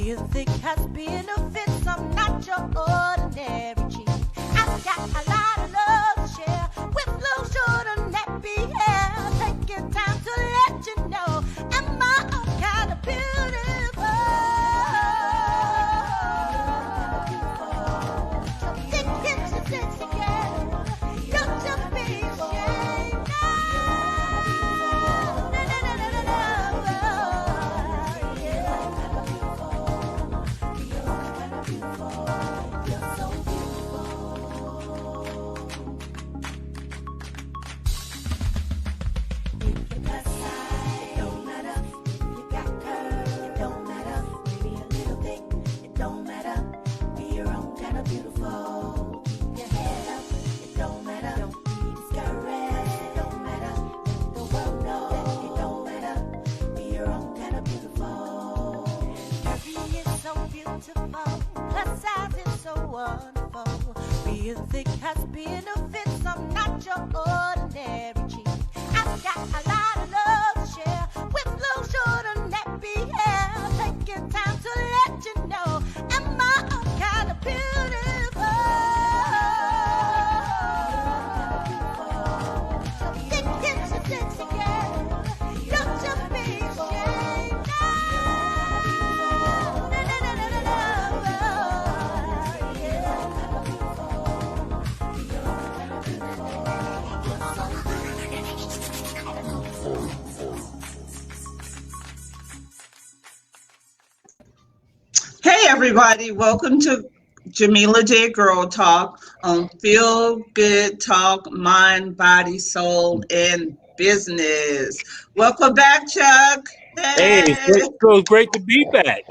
Music has benefits, I'm not your ordinary cheat. I've got a lot of love to share with little short and nappy hair. Taking time to let you know, am I kind of beautiful? Think it's a sexy girl, don't you be ashamed. Plus size is so wonderful. Music has benefits, I'm not your ordinary cheat. I've got a lot of love to share with little short and nappy hair. Taking time to let you know, am I kind of beautiful? Think it's a sexy girl, don't just be ashamed. Hey everybody, welcome to Jamila J Girl Talk on Feel Good Talk, Mind, Body, Soul, and Business. Welcome back, Chuck. Hey, it feels great to be back.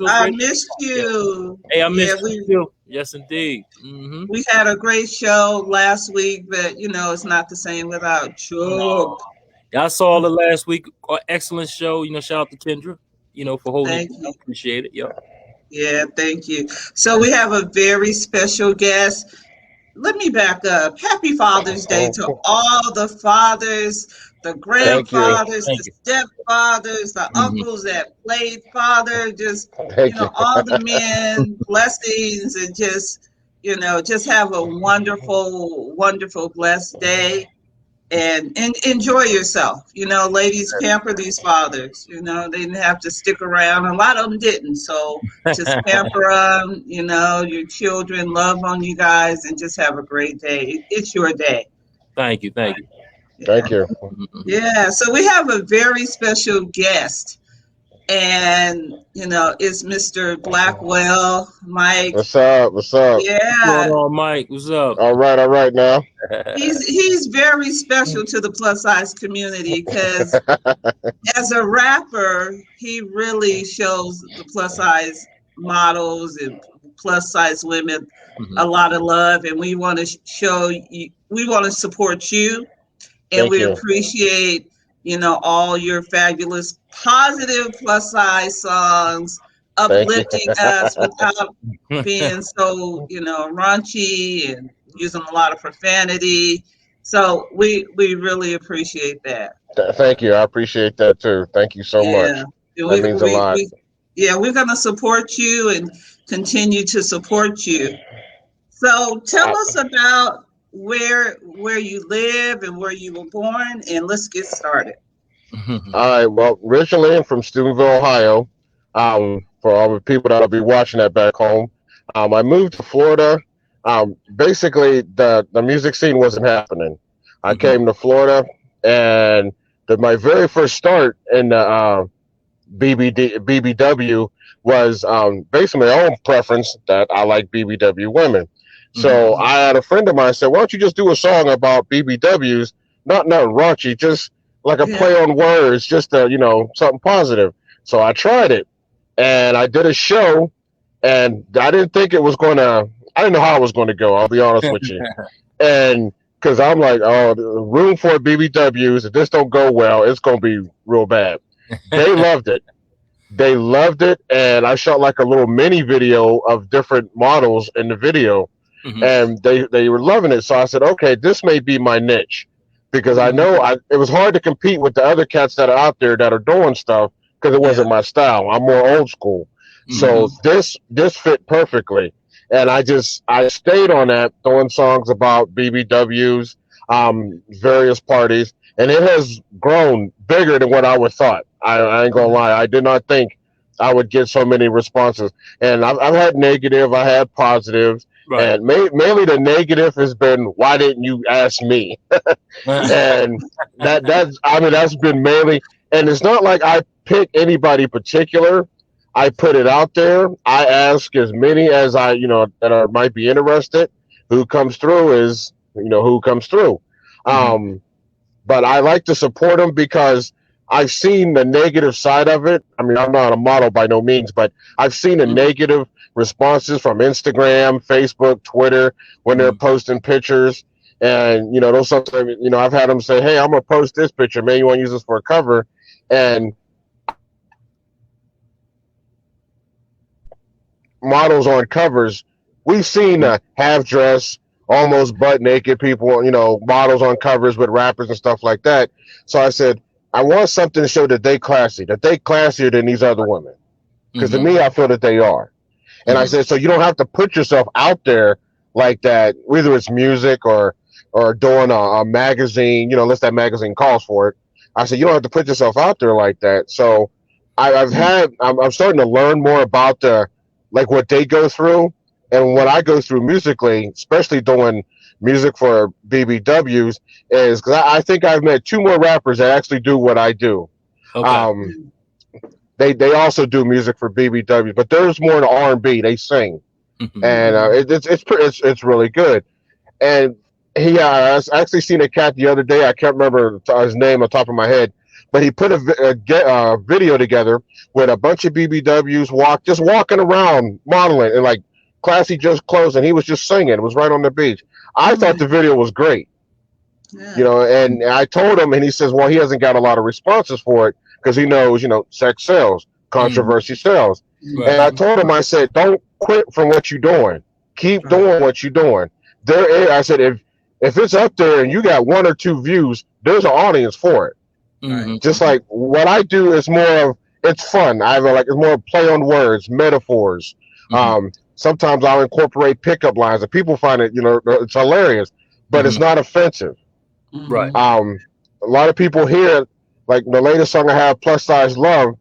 I missed you. Hey, I missed you too. Yes, indeed. We had a great show last week, but it's not the same without Chuck. I saw the last week. Excellent show. Shout out to Kendra. For holding it. I appreciate it. Yeah, thank you. So we have a very special guest. Let me back up. Happy Father's Day to all the fathers, the grandfathers, the stepfathers, the uncles that played father, just, all the men, blessings, and just have a wonderful, wonderful, blessed day. And enjoy yourself. Ladies, pamper these fathers. They didn't have to stick around. A lot of them didn't. So just pamper them, your children, love on you guys, and just have a great day. It's your day. Thank you. Thank you. Yeah, so we have a very special guest. And, it's Mr. Blackwell, Mike. What's up? Yeah. What's going on, Mike? What's up? All right now. He's very special to the plus size community because as a rapper, he really shows the plus size models and plus size women a lot of love, and we want to show you, we want to support you, and we appreciate all your fabulous positive plus size songs, uplifting us without being so raunchy and using a lot of profanity. So we really appreciate that. Thank you. I appreciate that too. Thank you so much. That means a lot. We're going to support you and continue to support you. So tell us about where you live and where you were born, and let's get started. All right. Well, originally I'm from Steubenville, Ohio. For all the people that'll be watching that back home, I moved to Florida. Basically, the music scene wasn't happening. I came to Florida, and my very first start in the BBW was based on my own preference that I like BBW women. So I had a friend of mine said, "Why don't you just do a song about BBWs? Not raunchy, just like a play on words, just something positive." So I tried it, and I did a show, and I didn't think it was I didn't know how it was going to go. I'll be honest with you, and because I'm like, oh, the room for BBWs. If this don't go well, it's going to be real bad. They loved it. They loved it, and I shot like a little mini video of different models in the video. And they were loving it. So I said, okay, this may be my niche, because I know it was hard to compete with the other cats that are out there that are doing stuff, because it wasn't my style. I'm more old school. So this fit perfectly. And I stayed on that, throwing songs about BBWs, various parties, and it has grown bigger than what I would thought. I ain't gonna lie. I did not think I would get so many responses. And I've had negative, I had positives, and mainly the negative has been, why didn't you ask me? And that's been mainly, and it's not like I pick anybody particular. I put it out there. I ask as many as that might be interested. Who comes through is who comes through. But I like to support them because I've seen the negative side of it. I mean, I'm not a model by no means, but I've seen the negative responses from Instagram, Facebook, Twitter when they're posting pictures. And, those sometimes, I've had them say, hey, I'm going to post this picture. Man, you want to use this for a cover? And models on covers, we've seen half dress, almost butt naked people, models on covers with rappers and stuff like that. So I said, I want something to show that they classier than these other women. Because to me, I feel that they are. And I said, so you don't have to put yourself out there like that, whether it's music or doing a magazine, unless that magazine calls for it. I said, you don't have to put yourself out there like that. So I'm starting to learn more about what they go through and what I go through musically, especially doing music for BBWs, is because I think I've met 2 more rappers that actually do what I do. Okay. They also do music for BBW, but there's more in R&B. They sing, and it's really good. And I actually seen a cat the other day. I can't remember his name on top of my head, but he put a video together with a bunch of BBWs walking around modeling and like classy just clothes, and he was just singing. It was right on the beach. I thought the video was great. And I told him, and he says, well, he hasn't got a lot of responses for it because he knows, sex sells, controversy sells. Right. And I told him, I said, don't quit from what you're doing. Keep doing what you're doing. I said, if it's up there and you got 1 or 2 views, there's an audience for it. Just like what I do is more of, it's fun. It's more play on words, metaphors. Sometimes I'll incorporate pickup lines and people find it, it's hilarious, but it's not offensive. Right. A lot of people hear, like the latest song I have, Plus Size Love,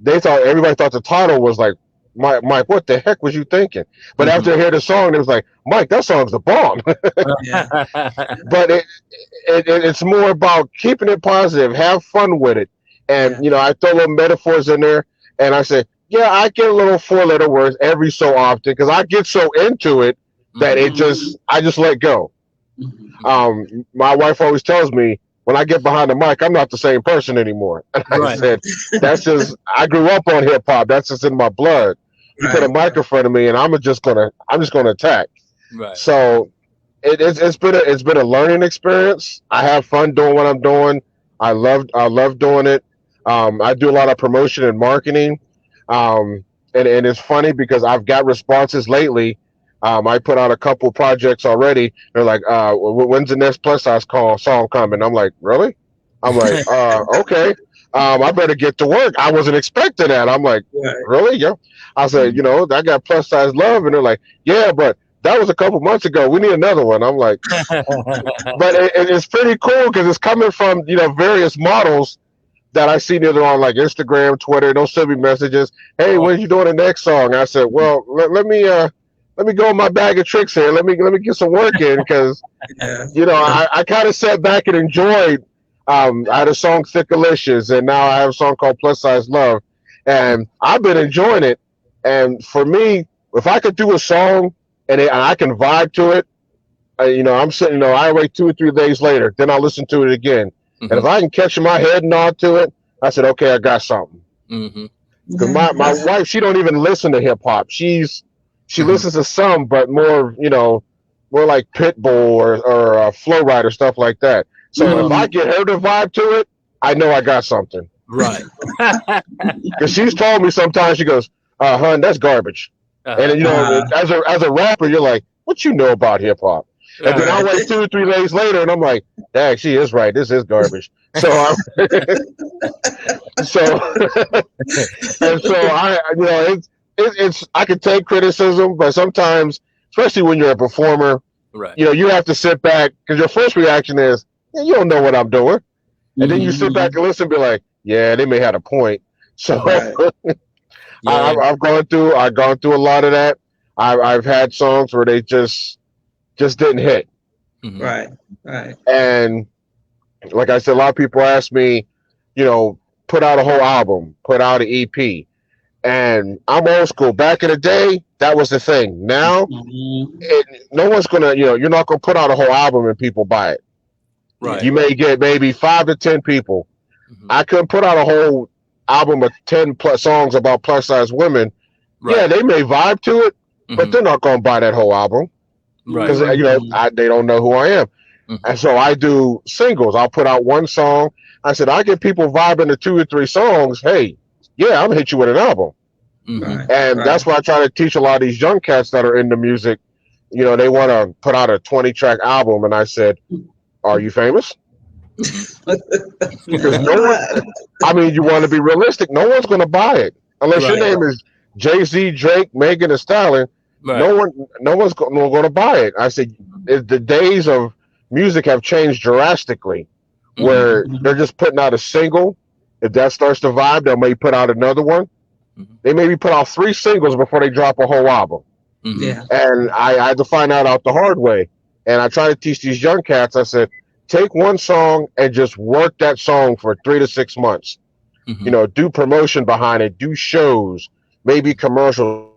everybody thought the title was like, Mike, what the heck was you thinking? But after they heard the song, it was like, Mike, that song's the bomb. But it's more about keeping it positive, have fun with it. And, I throw little metaphors in there, and I say, yeah, I get a little 4-letter words every so often because I get so into it that I just let go. My wife always tells me, when I get behind the mic, I'm not the same person anymore. And I said, I grew up on hip hop. That's just in my blood. You put a mic in front of me, and I'm just gonna attack. Right. So it's been a learning experience. I have fun doing what I'm doing. I love doing it. I do a lot of promotion and marketing. And it's funny because I've got responses lately. I put out a couple projects already. They're like, when's the next Plus Size song coming? I'm like, really? I'm like, okay. I better get to work. I wasn't expecting that. I'm like, really? Yeah. I said, I got Plus Size Love. And they're like, yeah, but that was a couple months ago. We need another one. I'm like, but it's pretty cool because it's coming from, various models that I see either on like Instagram, Twitter. They'll send me messages. Hey, when you doing the next song? I said, well, let me go in my bag of tricks here. Let me get some work in because, I kind of sat back and enjoyed. I had a song Thickalicious, and now I have a song called Plus Size Love, and I've been enjoying it. And for me, if I could do a song and I can vibe to it, I'm sitting. I wait 2 or 3 days later, then I'll listen to it again. And if I can catch my head nod to it, I said, okay, I got something. Because my wife, she don't even listen to hip hop. She listens to some, but more, more like Pitbull or Flow Rider, stuff like that. So if I get her to vibe to it, I know I got something. Right. Because she's told me sometimes, she goes, hun, that's garbage. And, as a rapper, you're like, what you know about hip hop? And then I wait 2 or 3 days later, and I'm like, dang, she is right. This is garbage. So I it's I can take criticism, but sometimes, especially when you're a performer, right? You have to sit back because your first reaction is, yeah, you don't know what I'm doing, and then you sit back and listen, and be like, yeah, they may have a point. So Yeah. I've gone through a lot of that. I've had songs where they just didn't hit. Right. And like I said, a lot of people ask me, put out a whole album, put out an EP. And I'm old school. Back in the day, that was the thing. Now, no one's gonna, you're not gonna put out a whole album and people buy it. Right. You may get maybe 5 to 10 people. I couldn't put out a whole album of 10 plus songs about plus size women. Right. Yeah, they may vibe to it, but they're not gonna buy that whole album because they don't know who I am. And so I do singles. I'll put out one song. I said I get people vibing to 2 or 3 songs. Hey, yeah, I'm gonna hit you with an album. And that's why I try to teach a lot of these young cats that are into music. They want to put out a 20-track album, and I said, "Are you famous?" Because no one. I mean, you want to be realistic. No one's going to buy it unless your name is Jay-Z, Drake, Megan Thee Stallion. No one's going to buy it. I said the days of music have changed drastically, where they're just putting out a single. If that starts to vibe, they may put out another one. They maybe put out 3 singles before they drop a whole album. And I had to find out the hard way. And I try to teach these young cats. I said, take one song and just work that song for 3 to 6 months. Do promotion behind it, do shows, maybe commercials.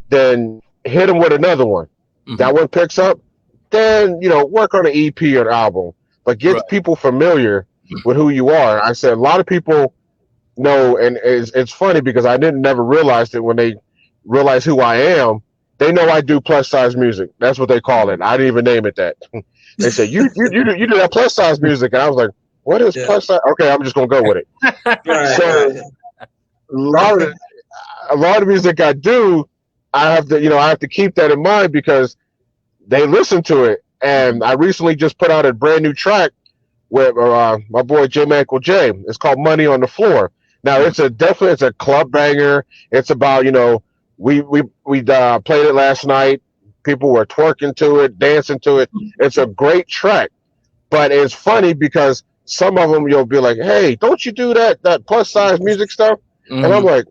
Then hit them with another one. That one picks up. Then, work on an EP or an album. But get people familiar with who you are. I said a lot of people know, and it's funny because I never realized it when they realize who I am. They know I do plus size music. That's what they call it. I didn't even name it that. They say you do that plus size music, and I was like, what is plus size? Okay, I'm just gonna go with it. So a lot of music I do, I have to keep that in mind because they listen to it. And I recently just put out a brand new track with my boy Jamila. It's called "Money on the Floor." Now it's a club banger. It's about we played it last night. People were twerking to it, dancing to it. It's a great track, but it's funny because some of them you'll be like, "Hey, don't you do that plus size music stuff?" And I'm like,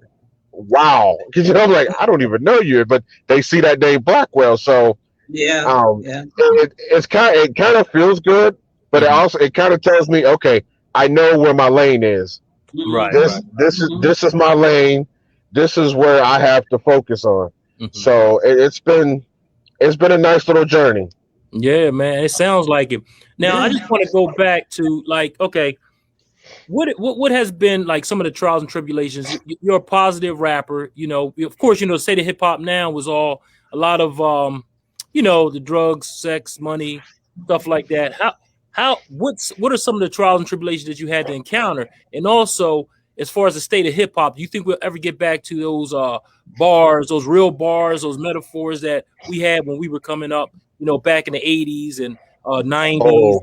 "Wow," because I'm like, I don't even know you, but they see that name Blackwell, so it kind of feels good, but it kind of tells me, okay, I know where my lane is. Right. This is my lane. This is where I have to focus on. So it's been a nice little journey. Yeah, man, it sounds like it. Now I just want to go back to okay, what has been like some of the trials and tribulations? You're a positive rapper, of course, State of Hip Hop now was all a lot of the drugs, sex, money, stuff like that. What are some of the trials and tribulations that you had to encounter? And also, as far as the state of hip hop, do you think we'll ever get back to those bars, those real bars, those metaphors that we had when we were coming up, back in the 80s and 90s?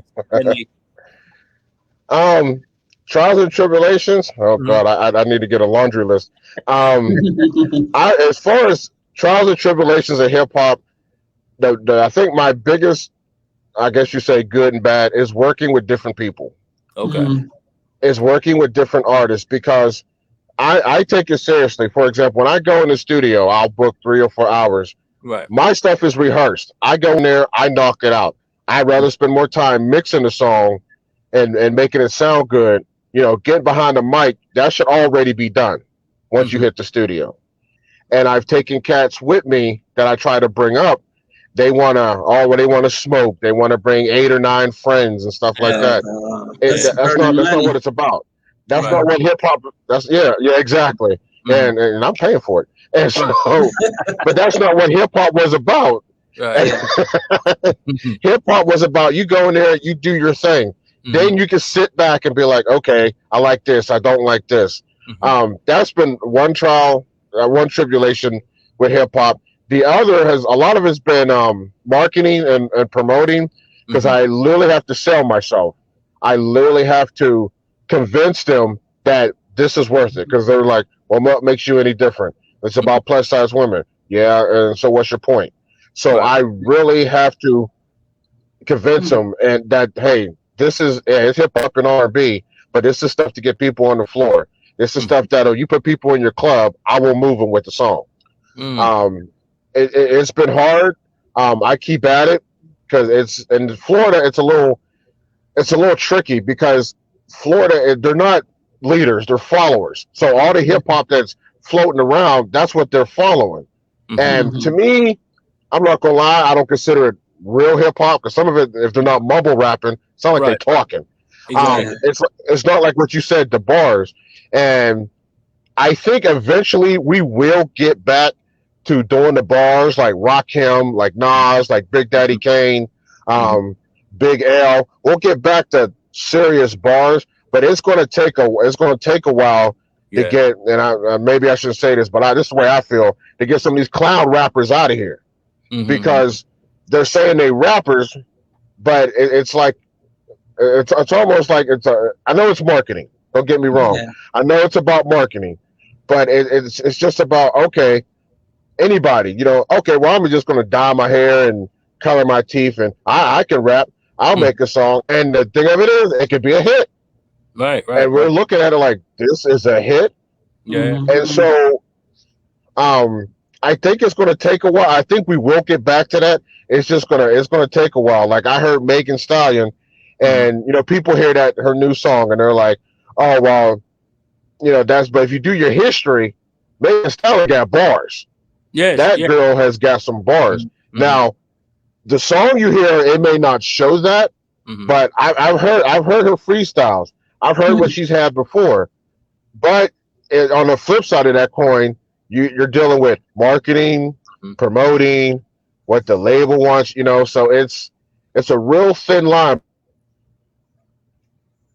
Trials and tribulations. Oh God, I need to get a laundry list. As far as trials and tribulations in hip hop, I think my biggest, I guess you say good and bad, is working with different people. Okay. Is working with different artists because I take it seriously. For example, when I go in the studio, I'll book 3 or 4 hours. Right. My stuff is rehearsed. I go in there, I knock it out. I'd rather spend more time mixing the song and making it sound good. Getting behind the mic, that should already be done once you hit the studio. And I've taken cats with me that I try to bring up. They want to smoke. They want to bring 8 or 9 friends and stuff like that. That's not what it's about. That's not what hip hop. Exactly. And I'm paying for it. And so, but that's not what hip hop was about. Right. Hip hop was about you go in there, you do your thing. Then you can sit back and be like, okay, I like this, I don't like this. That's been one trial, one tribulation with hip hop. The other a lot of it's been marketing and promoting because I literally have to sell myself. I literally have to convince them that this is worth it because they're like, Well, what makes you any different? It's about plus size women. Yeah, and so what's your point? So Right. I really have to convince them, and that hey, this is it's hip hop and R&B, but this is stuff to get people on the floor. This is stuff that you put people in your club, I will move them with the song. Um, it's been hard. I keep at it because it's in Florida. It's a little tricky because Florida, they're not leaders, they're followers. So all the hip hop that's floating around, that's what they're following. And to me, I'm not gonna lie, I don't consider it real hip hop because some of it, if they're not mumble rapping, it's not like they're talking. Exactly. It's not like what you said, the bars. And I think eventually we will get back to doing the bars like Rakim, like Nas, like Big Daddy Kane, Big L. We'll get back to serious bars, but it's going to take a while to get. And maybe I shouldn't say this, but this is the way I feel, to get some of these clown rappers out of here because they're saying they rappers, but it's like it's almost like I know it's marketing. Don't get me wrong. Yeah. I know it's about marketing, but it's just about anybody. Okay, well I'm just going to dye my hair and color my teeth, and I can rap. I'll make a song, and the thing of it is, it could be a hit. Right. And we're looking at it like this is a hit. Yeah. And so, I think it's going to take a while. I think we will get back to that. It's going to take a while. Like I heard Megan Stallion, and people hear that her new song, and they're like, "Oh well, but if you do your history, Megan Stallion got bars. Yes, that girl has got some bars. Now, the song you hear, it may not show that, but I've heard her freestyles. I've heard what she's had before. But on the flip side of that coin, you're dealing with marketing, promoting, what the label wants, so it's a real thin line.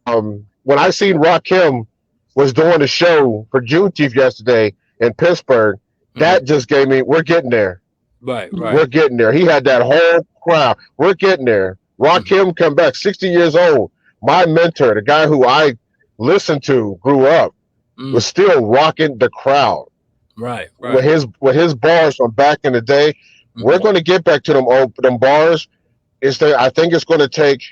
When I seen Rakim was doing a show for Juneteenth yesterday in Pittsburgh, that just gave me, we're getting there. Right. We're getting there. He had that whole crowd. We're getting there. Rakim come back, 60 years old. My mentor, the guy who I listened to, grew up, was still rocking the crowd. Right. With his bars from back in the day. We're going to get back to them bars. I think it's going to take,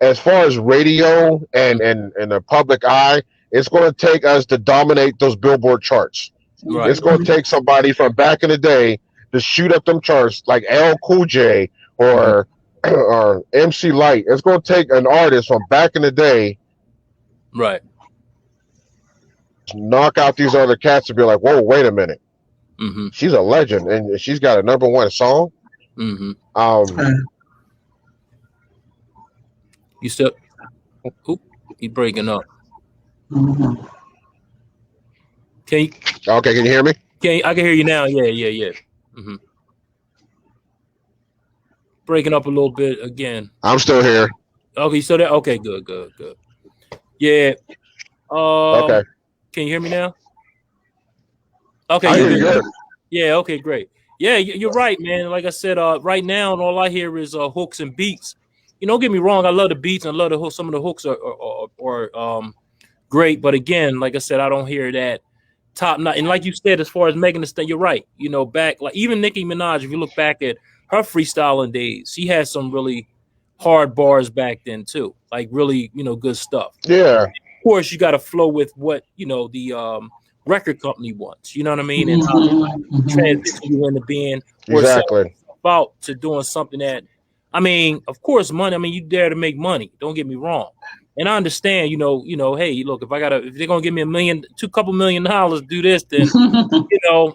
as far as radio and the public eye, it's going to take us to dominate those Billboard charts. Right. It's going to take somebody from back in the day to shoot up them charts like L Cool J or MC Light. It's going to take an artist from back in the day, right, knock out these other cats and be like, whoa, wait a minute. She's a legend and she's got a #1 song. You still you breaking up. Can you hear me? I can hear you now. Yeah. Breaking up a little bit again. I'm still here. Okay, so that okay, good. Yeah. Okay. Can you hear me now? Okay, you're good. Yeah, okay, great. Yeah, you're right, man. Like I said, right now, all I hear is hooks and beats. Don't get me wrong, I love the beats and I love the hooks. Some of the hooks are great, but again, like I said, I don't hear that top notch. And like you said, as far as Megan Thee Stallion, you're right. Back like even Nicki Minaj, if you look back at her freestyling days, she had some really hard bars back then too. Like really, good stuff. Yeah. Of course, you got to flow with what the record company wants. You know what I mean? And how transition you into being exactly about to doing something that. I mean, of course, money. I mean, you dare to make money. Don't get me wrong. And I understand, hey, look, if they're gonna give me $2 million to do this, then I'll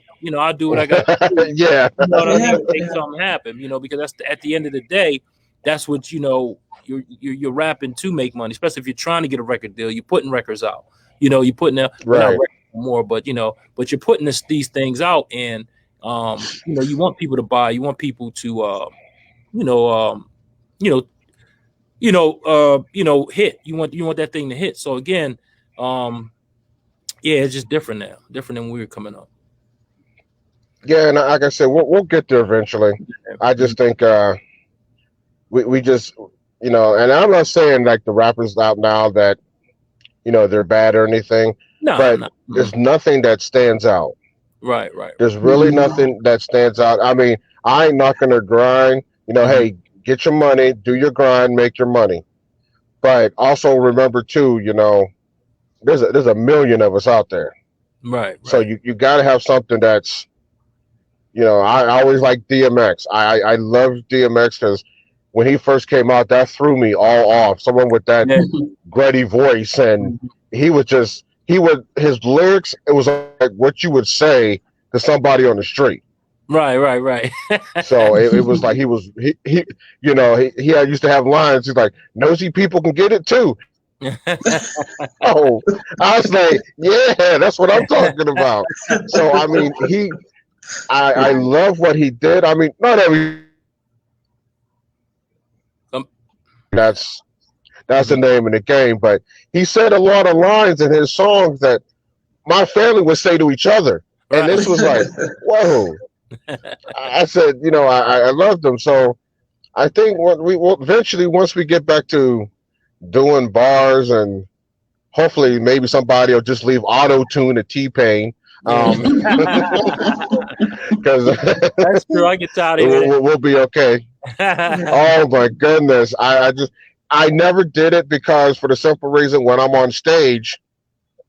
do what I got to do. Yeah. You know what I mean? Make something happen, because that's at the end of the day, that's what you're rapping to make money, especially if you're trying to get a record deal, you're putting records out. You're putting out right. more, but you're putting these things out, and you want people to buy, you want people to hit. You want that thing to hit. So again, it's just different now, different than when we were coming up. Yeah, and like I said, we'll get there eventually. I just think we just and I'm not saying like the rappers out now that they're bad or anything. No, but no. there's nothing that stands out. Right, right. There's really nothing that stands out. I mean, I ain't not gonna grind. Hey, get your money, do your grind, make your money. But also remember too, there's a million of us out there. Right, So right. you got to have something that's, I always like DMX. I love DMX because when he first came out, that threw me all off. Someone with that Yeah. gritty voice, and his lyrics, it was like what you would say to somebody on the street. Right, right, right. So it was like he used to have lines. He's like, nosy people can get it too. Oh, I was like, yeah, that's what I'm talking about. So I mean, I love what he did. I mean, not every Um, that's the name of the game, but he said a lot of lines in his songs that my family would say to each other, and right. this was like, whoa. I said, I loved them. So I think what we will eventually, once we get back to doing bars, and hopefully maybe somebody will just leave auto tune to T-Pain. Yeah. Because That's true. I get tired of it. we'll be okay. Oh my goodness. I never did it because for the simple reason when I'm on stage,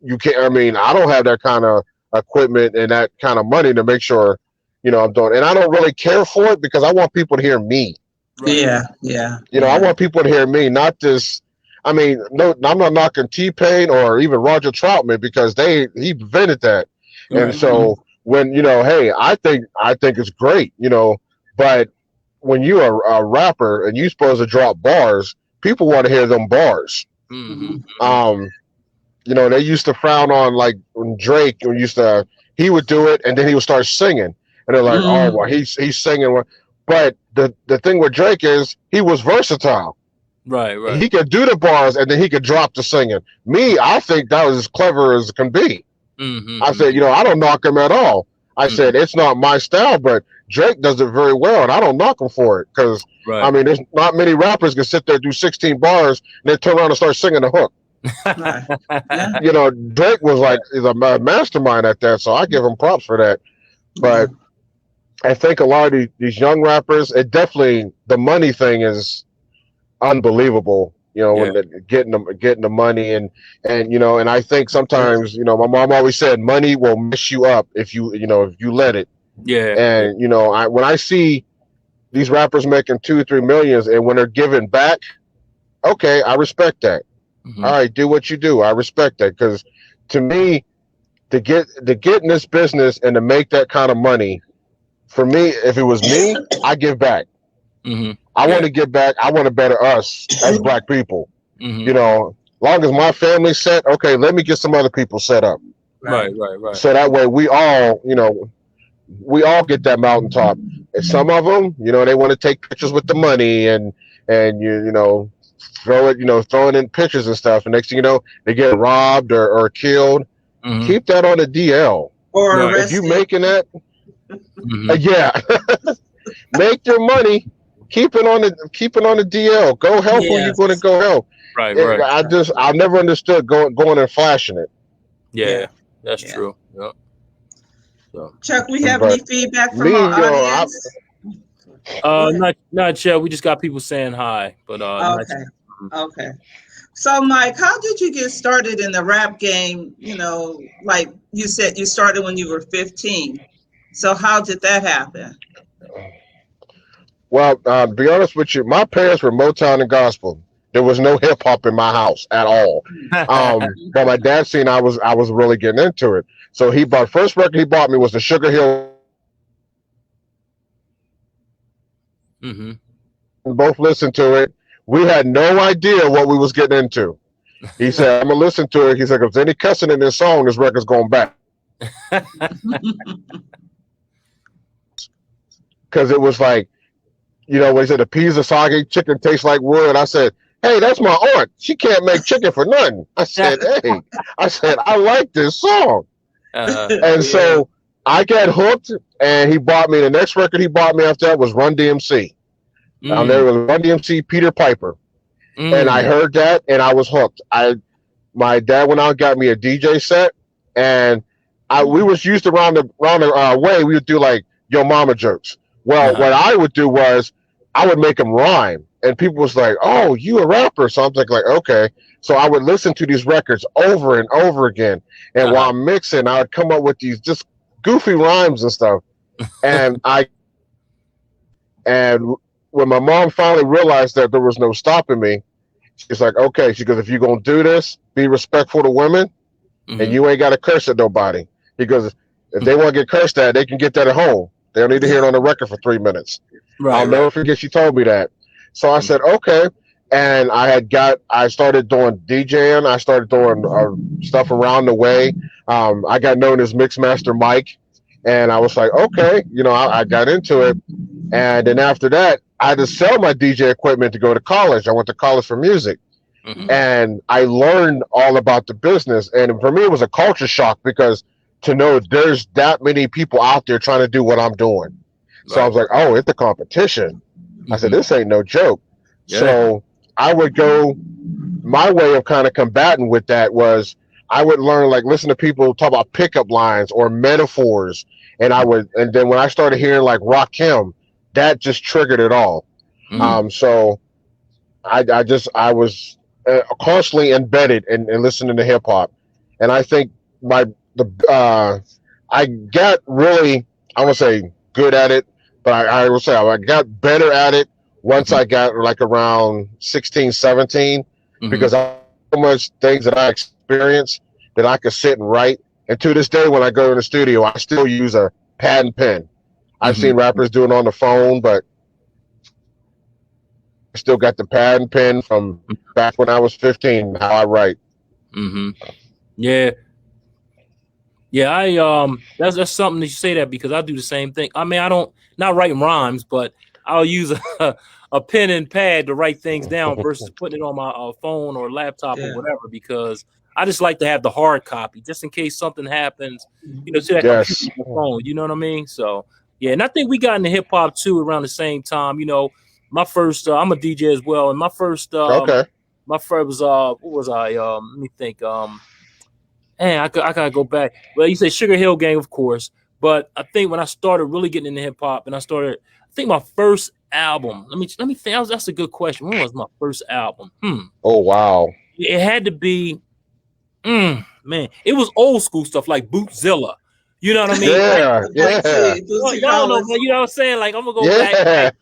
you can't, I mean, I don't have that kind of equipment and that kind of money to make sure, I'm doing, and I don't really care for it because I want people to hear me. Right. Yeah. I want people to hear me, not this. I mean, no, I'm not knocking T-Pain or even Roger Troutman because he invented that. Right. And so when, hey, I think it's great, but when you're a rapper and you're supposed to drop bars, people want to hear them bars. They used to frown on like when Drake he would do it and then he would start singing. And they're like, oh, well, he's singing. But the thing with Drake is he was versatile. Right, right. He could do the bars and then he could drop the singing. Me, I think that was as clever as can be. I said, I don't knock him at all. I said, it's not my style, but Drake does it very well, and I don't knock him for it because, I mean, there's not many rappers can sit there, do 16 bars, and then turn around and start singing the hook. Drake is a mastermind at that, so I give him props for that. But I think a lot of these young rappers, the money thing is unbelievable. When they're getting the money and I think sometimes my mom always said money will mess you up if you let it. Yeah. And when I see these rappers making 2 or 3 millions and when they're giving back, okay, I respect that. All right, do what you do. I respect that because to me, to get in this business and to make that kind of money, for me, if it was me, I give back. I want to give back. I want to better us as Black people. Long as my family's set, okay, let me get some other people set up. Right. So that way we all get that mountaintop. And some of them, they want to take pictures with the money and throw it in pictures and stuff. And next thing you know, they get robbed or killed. Keep that on the DL. Or if you making that, yeah, make your money. Keep it on the DL. Go help who you're going to go help. Right. I never understood going and flashing it. Yeah, that's true. Yep. So. Chuck, we have any feedback from our audience? Not yet. We just got people saying hi, but okay. So, Mike, how did you get started in the rap game? Like you said, you started when you were 15. So, how did that happen? Well, to be honest with you, my parents were Motown and gospel. There was no hip hop in my house at all. But my dad seen I was really getting into it. So first record he bought me was the Sugar Hill. Both listened to it. We had no idea what we was getting into. He said, I'm gonna listen to it. He said, if there's any cussing in this song, this record's going back. Because it was like, when he said the peas are soggy, chicken tastes like wood. I said, hey, that's my aunt. She can't make chicken for nothing. I said, I like this song. And so I got hooked, and he bought me, the next record he bought me after that was Run DMC. There was Run DMC, Peter Piper. And I heard that, and I was hooked. My dad went out and got me a DJ set, and we was used around the way. We would do like yo mama jokes. Well, what I would do was I would make them rhyme, and people was like, "Oh, you a rapper?" So I'm like, okay. So I would listen to these records over and over again, and while I'm mixing, I would come up with these just goofy rhymes and stuff. And when my mom finally realized that there was no stopping me, she's like, okay. She goes, if you're gonna do this, be respectful to women, and you ain't got to curse at nobody. Because if they want to get cursed at, they can get that at home. They don't need to hear it on the record for 3 minutes. I'll never forget she told me that. So I said, okay. And I started doing DJing. I started doing stuff around the way. I got known as Mixmaster Mike. And I was like, okay, I got into it. And then after that, I had to sell my DJ equipment to go to college. I went to college for music. And I learned all about the business. And for me, it was a culture shock because to know there's that many people out there trying to do what I'm doing. So I was like, oh, it's a competition. I said, this ain't no joke. Yeah. So I would go, my way of kind of combating with that was I would learn, like, listen to people talk about pickup lines or metaphors. And then when I started hearing like Rakim, that just triggered it all. So I was constantly embedded in listening to hip hop. And I think I got really, I would say good at it, but I will say I got better at it once I got like around 16, 17, because I so much things that I experienced that I could sit and write. And to this day, when I go in the studio, I still use a pad and pen. I've seen rappers do it on the phone, but I still got the pad and pen from back when I was 15, how I write. Yeah. Yeah, that's something that you say that because I do the same thing. I mean, I don't not writing rhymes, but I'll use a pen and pad to write things down versus putting it on my phone or laptop or whatever, because I just like to have the hard copy just in case something happens, to that computer phone, you know what I mean? So, yeah, and I think we got into hip hop too around the same time. My first, I'm a DJ as well, and my first, my first was, what was I? Let me think. I gotta go back. Well, you say Sugar Hill Gang, of course, but I think when I started really getting into hip hop, and I think my first album. Let me think. That's a good question. When was my first album? Oh wow! It had to be. Man, it was old school stuff like Bootzilla. You know what I mean? Yeah. Y'all know, but you know what I'm saying? Like, I'm gonna go back.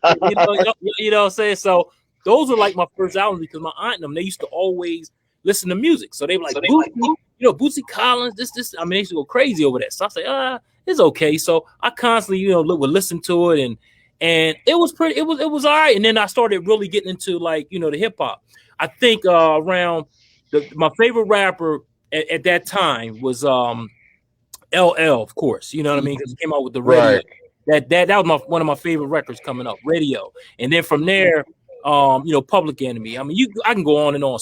You know what I'm saying? So those are like my first albums because my aunt and them, they used to always listen to music. So they were like, Bootsy Collins, this. I mean, they used to go crazy over that. So I say, it's okay. So I constantly, would listen to it, and it was pretty. It was all right. And then I started really getting into like the hip hop. I think around my favorite rapper at that time was LL, of course. You know what I mean? Because he came out with the radio. Right. That was one of my favorite records coming up, Radio. And then from there, Public Enemy. I mean, I can go on and on.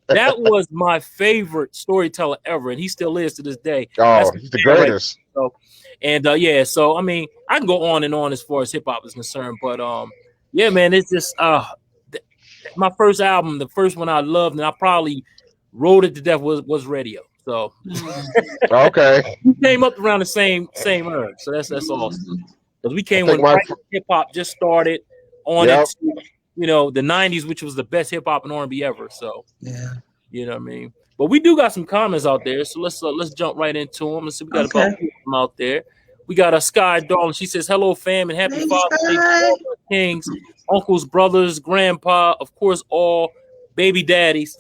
That was my favorite storyteller ever, and he still is to this day. He's the greatest. So, and so I mean, I can go on and on as far as hip hop is concerned, but yeah, man, it's just my first album, the first one I loved, and I probably wrote it to death was Radio. So okay, we came up around the same era, so that's awesome. Because we came when hip hop just started on into the 90s, which was the best hip hop and R&B ever. So you know what I mean. But we do got some comments out there, so let's jump right into them. Let's see, we got about 2 of them out there. We got a Sky Darling. She says, "Hello, fam, and happy Father's Day to all my kings, uncles, brothers, grandpa, of course, all baby daddies."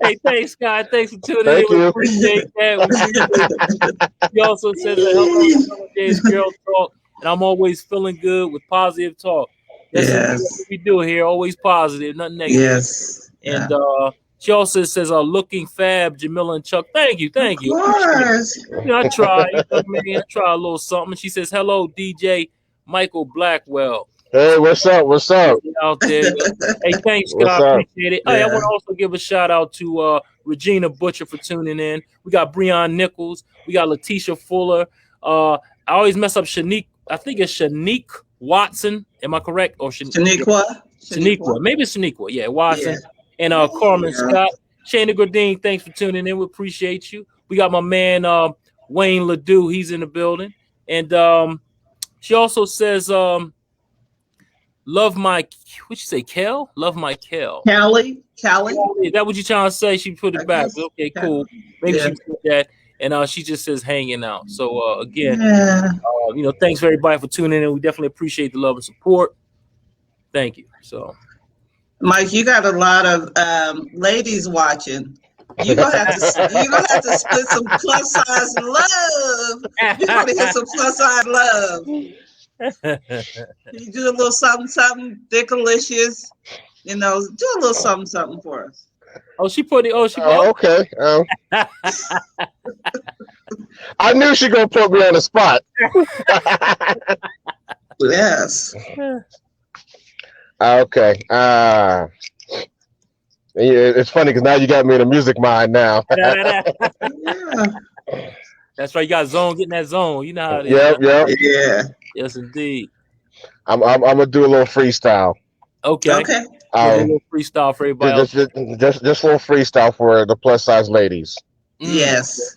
Hey, thanks, Sky. Thanks for tuning in. We appreciate that. She also says, "Hello, days, girl talk, and I'm always feeling good with positive talk." That's what we do here. Always positive, nothing negative. Yes. And she also says, "Looking fab, Jamila and Chuck." Thank you. Of course. I try. I try a little something. She says, "Hello, DJ Michael Blackwell." Hey, what's up? What's up? Out there. Hey, thanks, Scott. Appreciate it. Hey, I want to also give a shout out to Regina Butcher for tuning in. We got Breon Nichols. We got Letitia Fuller. I always mess up Shanique. I think it's Shanique Watson. Am I correct? Or Shaniqua? Maybe it's Shaniqua. Yeah, Watson. Yeah. And Carmen Scott. Shayna Gordine, thanks for tuning in. We appreciate you. We got my man Wayne Ledoux. He's in the building. And she also says, love my, what you say, Kel? Love my Kel. Callie. Is that what you trying to say? She put it back. Okay, cool. Maybe she put that. And she just says hanging out. So again, thanks for everybody for tuning in. We definitely appreciate the love and support. Thank you. So, Mike, you got a lot of ladies watching. You're gonna have to split some plus size love. You're gonna get some plus size love. You do a little something, Dickalicious. Do a little something for us. Oh, she put it. Okay. I knew she gonna put me on the spot. Yes. Okay. It's funny because now you got me in a music mind now. Yeah. That's right. You got zone, getting that zone. You know how it is. Yep. Yeah. Yes, indeed. I'm gonna do a little freestyle. Okay. A little freestyle for everybody. Just a little freestyle for the plus size ladies. Yes.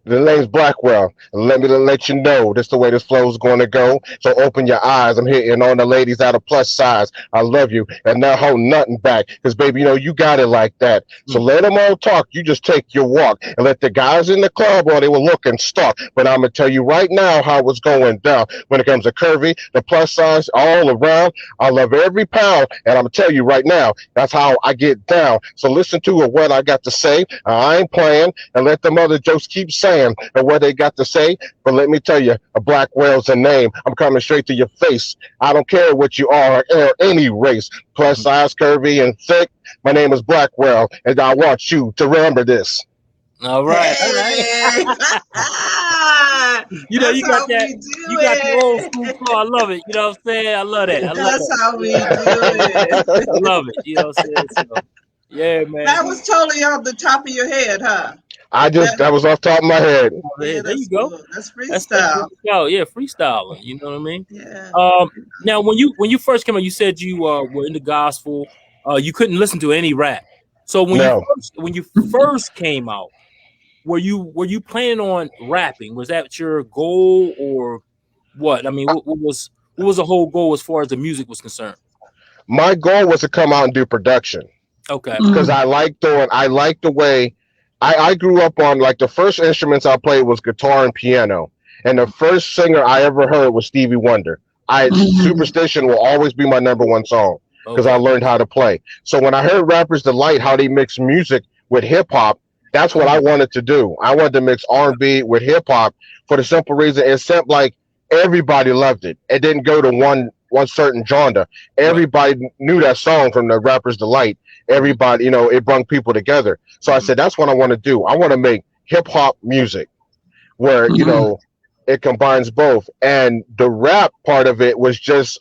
The name's Blackwell. Let me let you know this the way this flow is going to go. So open your eyes. I'm hitting on the ladies out of plus size. I love you. And now hold nothing back. Because, baby, you got it like that. So let them all talk. You just take your walk. And let the guys in the club, they were looking stuck. But I'm going to tell you right now how it's going down. When it comes to curvy, the plus size, all around, I love every pound. And I'm going to tell you right now, that's how I get down. So listen to what I got to say. I ain't playing. And let them other jokes keep saying and what they got to say. But let me tell you, a Blackwell's a name. I'm coming straight to your face. I don't care what you are or any race. Plus size, curvy, and thick. My name is Blackwell, and I want you to remember this. All right. You got that. You got the old school flow. I love it. You know what I'm saying? I love that. That's how we do it. I love it. You know what I'm saying? So, yeah, man. That was totally off the top of your head, huh? That was off the top of my head. Yeah, there you go. Cool. That's freestyle. Yeah, freestyling. You know what I mean? Yeah. Now, when you first came out, you said you were in the gospel. You couldn't listen to any rap. So when you first came out, were you planning on rapping? Was that your goal or what? I mean, what was the whole goal as far as the music was concerned? My goal was to come out and do production. Okay. Because I like the way I grew up on, like, the first instruments I played was guitar and piano. And the first singer I ever heard was Stevie Wonder. Superstition will always be my number one song because I learned how to play. So when I heard Rappers Delight, how they mix music with hip hop, that's what I wanted to do. I wanted to mix R&B with hip hop for the simple reason it seemed like everybody loved it. It didn't go to one certain genre. Everybody knew that song from the Rappers Delight. Everybody, it brought people together. So I said, that's what I want to do. I want to make hip hop music where, it combines both. And the rap part of it was just,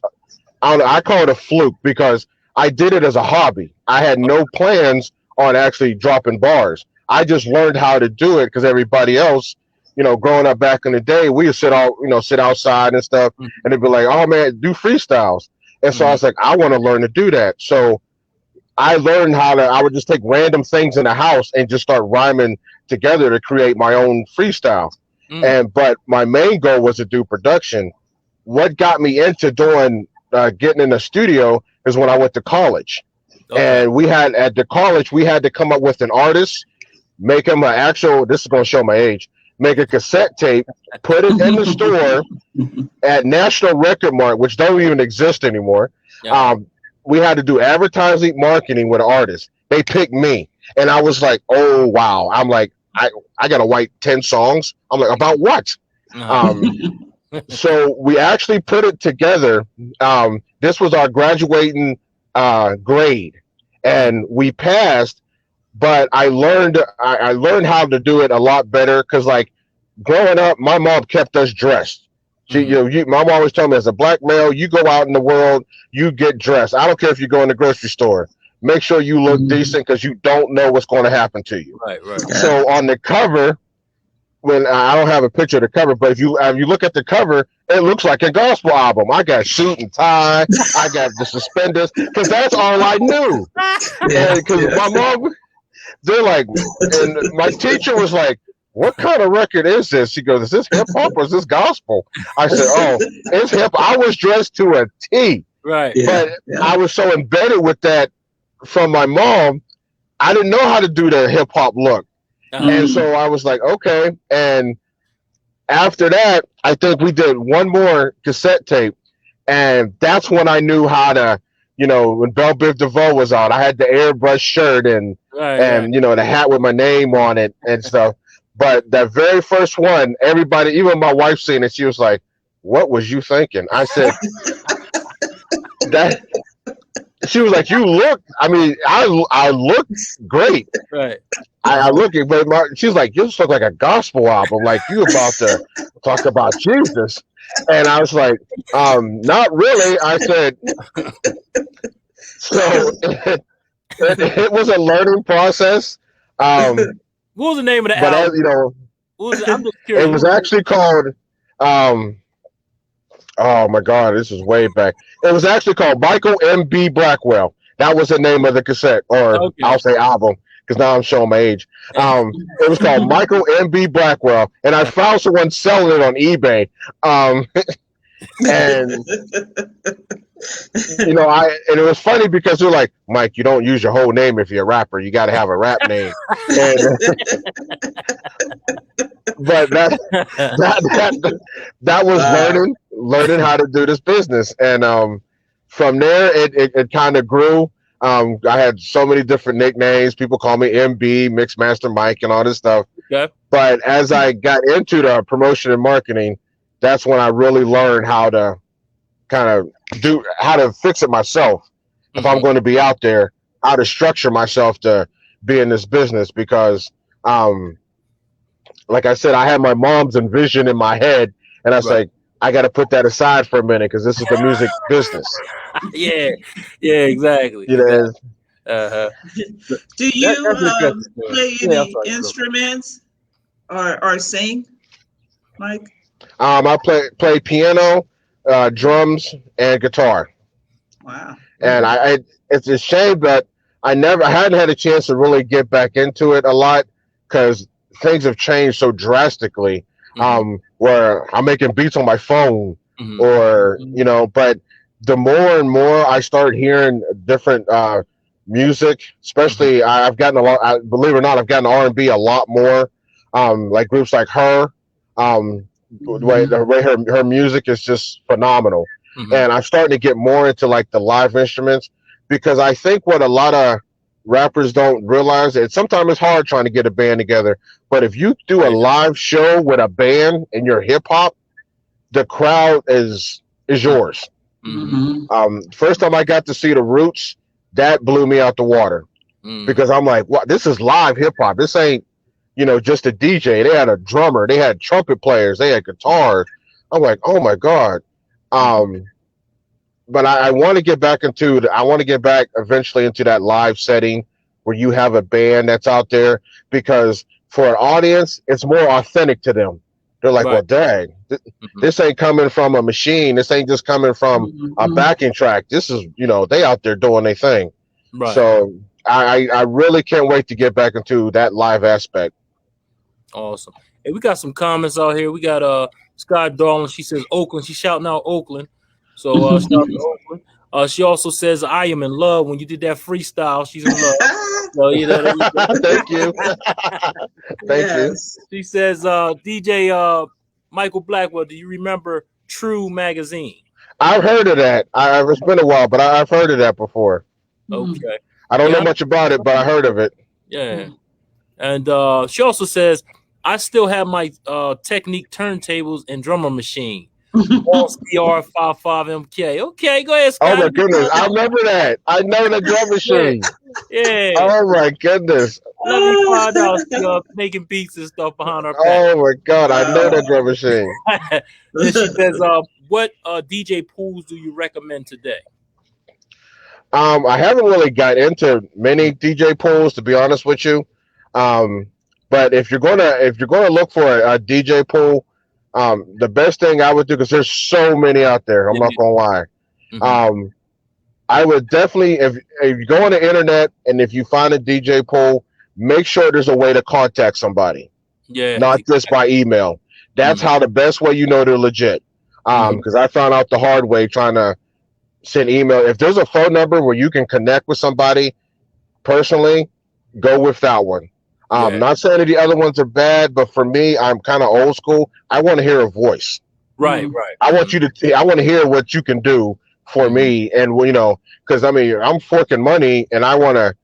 I call it a fluke because I did it as a hobby. I had no plans on actually dropping bars. I just learned how to do it because everybody else, growing up back in the day, we would sit outside and stuff, and they'd be like, "Oh man, do freestyles." And so I was like, I want to learn to do that. So I learned I would just take random things in the house and just start rhyming together to create my own freestyle. But my main goal was to do production. What got me into getting in the studio is when I went to college. And at the college, we had to come up with an artist, make him this is going to show my age, make a cassette tape, put it in the store at National Record Mart, which don't even exist anymore. We had to do advertising, marketing with an artist. They picked me. And I was like, oh, wow. I'm like, I got to write 10 songs. I'm like, about what? So we actually put it together. This was our graduating grade. And we passed. But I learned how to do it a lot better because, like, growing up, my mom kept us dressed. She, my mom always told me, as a black male, you go out in the world, you get dressed. I don't care if you go in the grocery store. Make sure you look decent because you don't know what's going to happen to you. Right. So on the cover, when I don't have a picture of the cover, but if you look at the cover, it looks like a gospel album. I got suit and tie, I got the suspenders, because that's all I knew. And because my mom, they're like, and my teacher was like, "What kind of record is this?" She goes, "Is this hip hop or is this gospel?" I said, "Oh, it's hip." I was dressed to a T, right? But I was so embedded with that from my mom, I didn't know how to do the hip hop look. And so I was like, okay. And after that, I think we did one more cassette tape. And that's when I knew how to, when Belle Biv DeVoe was out, I had the airbrush shirt and the hat with my name on it and stuff. But that very first one, everybody, even my wife seen it, she was like, "What was you thinking?" I said, that. She was like, "You look. I mean, I look great. Right. I look it, but she's like, you just look like a gospel album. Like you about to talk about Jesus." And I was like, "Not really." I said, so it was a learning process. What was the name of the album? But I'm just curious. It was actually called. Oh my God, this is way back. It was actually called Michael M.B. Blackwell. That was the name of the cassette, or I'll say album, because now I'm showing my age. It was called Michael M.B. Blackwell, and I found someone selling it on eBay. And and it was funny because they're like, "Mike, you don't use your whole name if you're a rapper. You got to have a rap name." But that was learning how to do this business, and from there it kind of grew. I had so many different nicknames. People call me MB, Mixmaster Mike, and all this stuff. Okay. But as I got into the promotion and marketing, that's when I really learned how to how to fix it myself. If I'm going to be out there, how to structure myself to be in this business, because like I said, I had my mom's vision in my head, and I was like, I got to put that aside for a minute because this is the music business. Yeah, exactly. You know. Do you play any instruments or sing, Mike? I play piano, drums, and guitar. Wow. And it's a shame that I hadn't had a chance to really get back into it a lot, because things have changed so drastically. Where I'm making beats on my phone, or but the more and more I start hearing different music, especially I've gotten a lot. Believe it or not, I've gotten R&B a lot more. Like groups like Her, the way her music is just phenomenal. And I'm starting to get more into like the live instruments, because I think what a lot of rappers don't realize is sometimes it's hard trying to get a band together. But if you do a live show with a band and you're hip hop, the crowd is yours. First time I got to see the Roots, that blew me out the water, because I'm like, "What? This is live hip hop. This ain't just a DJ." They had a drummer, they had trumpet players, they had guitars. I'm like, "Oh my God." But I want to get back eventually into that live setting where you have a band that's out there, because for an audience, it's more authentic to them. They're like, "Well, dang, this ain't coming from a machine. This ain't just coming from a backing track. This is, they out there doing their thing." Right. So I really can't wait to get back into that live aspect. Awesome. Hey, we got some comments out here. We got Scott Darling. She says Oakland. She's shouting out Oakland. So shout out to Oakland. She also says, "I am in love." When you did that freestyle, she's in love. So, thank you. Thank you. She says, DJ Michael Blackwell, do you remember True Magazine? I've heard of that. It's been a while, but I've heard of that before. Okay. I don't know much about it, but I heard of it. Yeah. And she also says, "I still have my Technique turntables and drummer machine. CR55MK. Okay, go ahead, Scott. Oh my goodness, I remember that. I know the drum machine. Yeah. Oh my goodness. Let me find out. Making beats and stuff behind our back. Oh my God, I know the drum machine. Then she says, "What DJ pools do you recommend today?" I haven't really got into many DJ pools, to be honest with you. But if you're gonna look for a DJ pool, the best thing I would do, because there's so many out there, I'm not gonna lie. Mm-hmm. I would definitely, if you go on the internet and if you find a DJ pool, make sure there's a way to contact somebody. Yeah, not just by email. That's how the best way you know they're legit. Because I found out the hard way trying to send email. If there's a phone number where you can connect with somebody personally, go with that one. Not saying that the other ones are bad, but for me, I'm kind of old school. I want to hear a voice. Right. I want you to. I want to hear what you can do for me, and because I mean, I'm forking money, and I want to,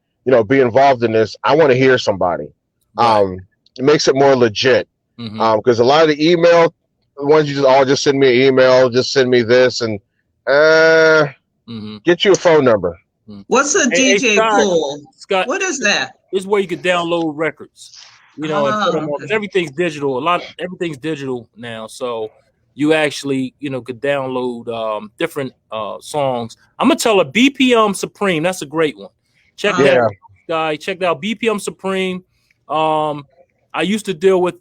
be involved in this. I want to hear somebody. Right. It makes it more legit. Because a lot of the email ones, you just send me an email, just send me this, and get you a phone number. What's a DJ pool? Scott, what is that? It's where you can download records. And put them on, because everything's digital. Everything's digital now, so you actually could download different songs. I'm gonna tell her BPM Supreme. That's a great one. Check that out, guy. Check that out, BPM Supreme. I used to deal with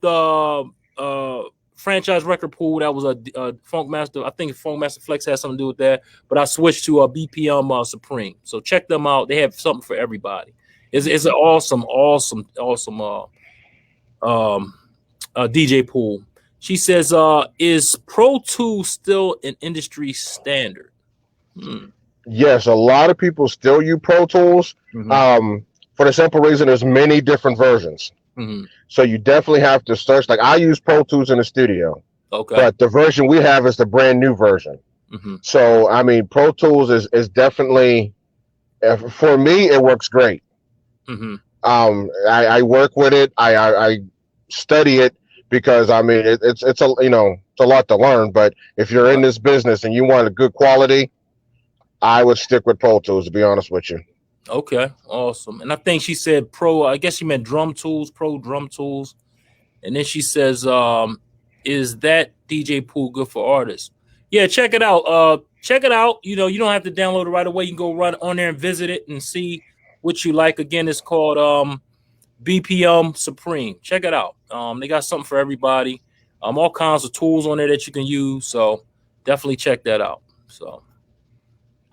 franchise record pool. That was a Funk Master. I think Funk Master Flex has something to do with that. But I switched to a BPM Supreme. So check them out. They have something for everybody. It's an awesome DJ pool. She says, "Is Pro Tools still an industry standard?" Yes, a lot of people still use Pro Tools. For the simple reason, there's many different versions. So you definitely have to search. Like I use Pro Tools in the studio, but the version we have is the brand new version. So I mean, Pro Tools is definitely, for me, it works great. I work with it. I study it because I mean it's a it's a lot to learn. But if you're in this business and you want a good quality, I would stick with Pro Tools, to be honest with you. Okay, awesome. And I think she said pro, I guess she meant drum tools, pro drum tools. And then she says, is that DJ pool good for artists? Yeah, check it out. Check it out. You don't have to download it right away. You can go right on there and visit it and see what you like. Again, it's called BPM Supreme. Check it out. They got something for everybody. All kinds of tools on there that you can use. So definitely check that out. So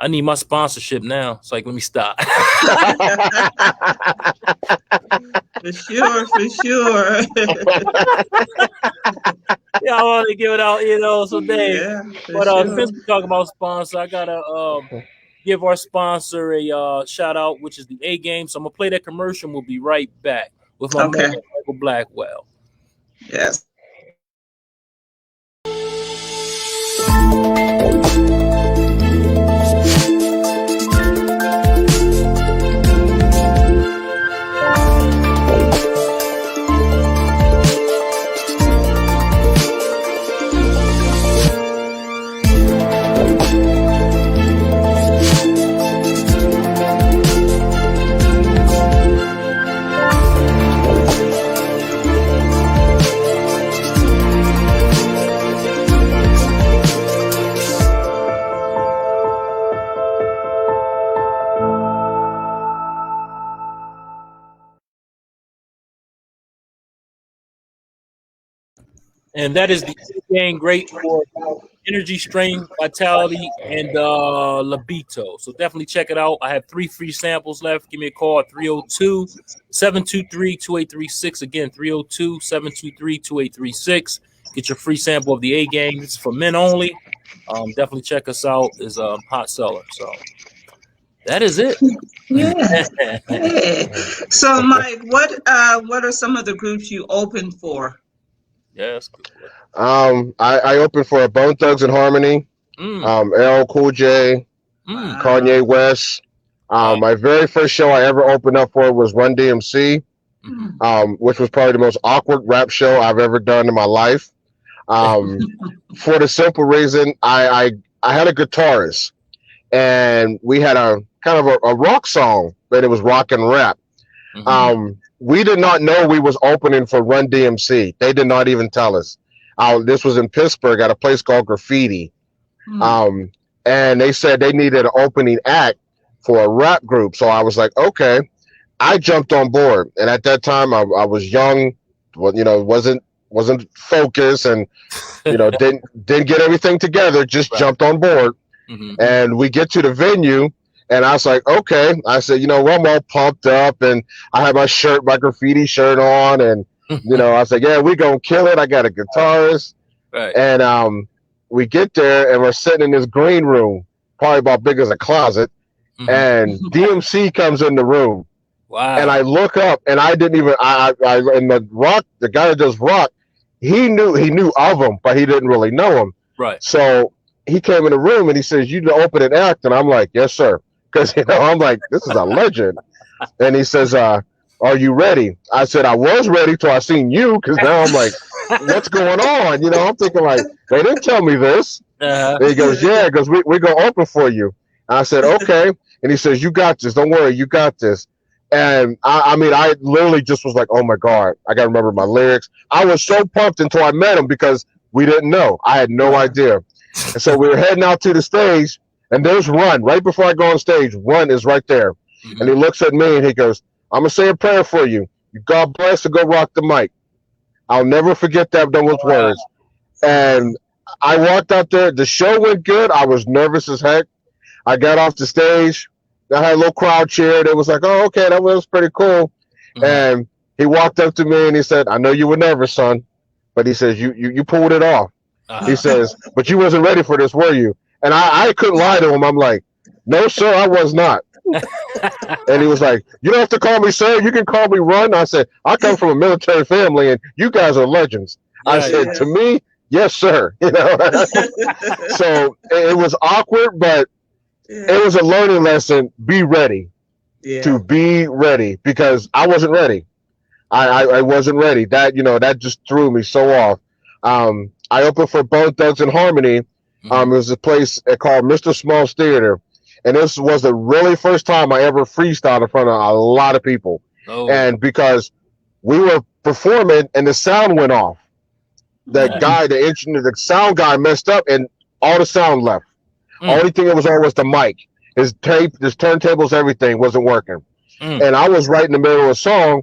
I need my sponsorship now. It's like, let me stop. For sure. Yeah, I want to give it out, so Dave. Yeah, but since we're talking about sponsor, I gotta give our sponsor a shout out, which is the A Game. So I'm gonna play that commercial. We'll be right back with my man, Michael Blackwell. Yes. And that is the game, great for energy, strength, vitality, and libido. So definitely check it out. I have 3 free samples left. Give me a call at 302-723-2836. Again, 302-723-2836. Get your free sample of the A Game. It's for men only. Definitely check us out. It's a hot seller. So that is it. Yeah. Hey. So, Mike, what are some of the groups you opened for? Yes. I opened for Bone Thugs and Harmony, LL Cool J, Kanye West. My very first show I ever opened up for was Run DMC, which was probably the most awkward rap show I've ever done in my life. For the simple reason, I had a guitarist, and we had a kind of a rock song, but it was rock and rap. We did not know we was opening for Run DMC. They did not even tell us. This was in Pittsburgh at a place called Graffiti. And they said they needed an opening act for a rap group. So I was like, okay. I jumped on board. And at that time, I was young, well, wasn't focused, and didn't get everything together. Just jumped on board, and we get to the venue. And I was like, okay. I said, I'm all pumped up, and I had my graffiti shirt on, and I was like, yeah, we gonna kill it. I got a guitarist, right. And we get there, and we're sitting in this green room, probably about big as a closet, and DMC comes in the room. Wow. And I look up, and I didn't even and the guy that does rock, he knew of him, but he didn't really know him. Right. So he came in the room, and he says, "You to open an act," and I'm like, "Yes, sir." Because I'm like, this is a legend. And he says, "Are you ready?" I said, "I was ready till I seen you," because now I'm like, what's going on? I'm thinking like, they didn't tell me this. And he goes, "Yeah," because we're gonna open for you. And I said, "Okay." And he says, "You got this. Don't worry, you got this." And I literally just was like, oh my God, I gotta remember my lyrics. I was so pumped until I met him, because we didn't know. I had no idea. And so we were heading out to the stage. And there's Run. Right before I go on stage, Run is right there. And he looks at me and he goes, "I'm going to say a prayer for you. God bless, and go rock the mic." I'll never forget those words. And I walked out there. The show went good. I was nervous as heck. I got off the stage. I had a little crowd cheer. It was like, oh, okay, that was pretty cool. And he walked up to me and he said, "I know you were nervous, son." But he says, you pulled it off. He says, "But you wasn't ready for this, were you?" And I couldn't lie to him. I'm like, "No, sir, I was not." And he was like, "You don't have to call me sir. You can call me Run." I said, "I come from a military family, and you guys are legends." I said, "To me, yes, sir." So it was awkward, but it was a learning lesson. Be ready. To be ready, because I wasn't ready. I wasn't ready. That just threw me so off. I opened for Bone Thugs and Harmony. It was a place called Mr. Small's Theater. And this was the really first time I ever freestyled in front of a lot of people. Oh. And because we were performing and the sound went off. The sound guy messed up and all the sound left. Only thing that was on was the mic. His turntables, everything wasn't working. And I was right in the middle of a song.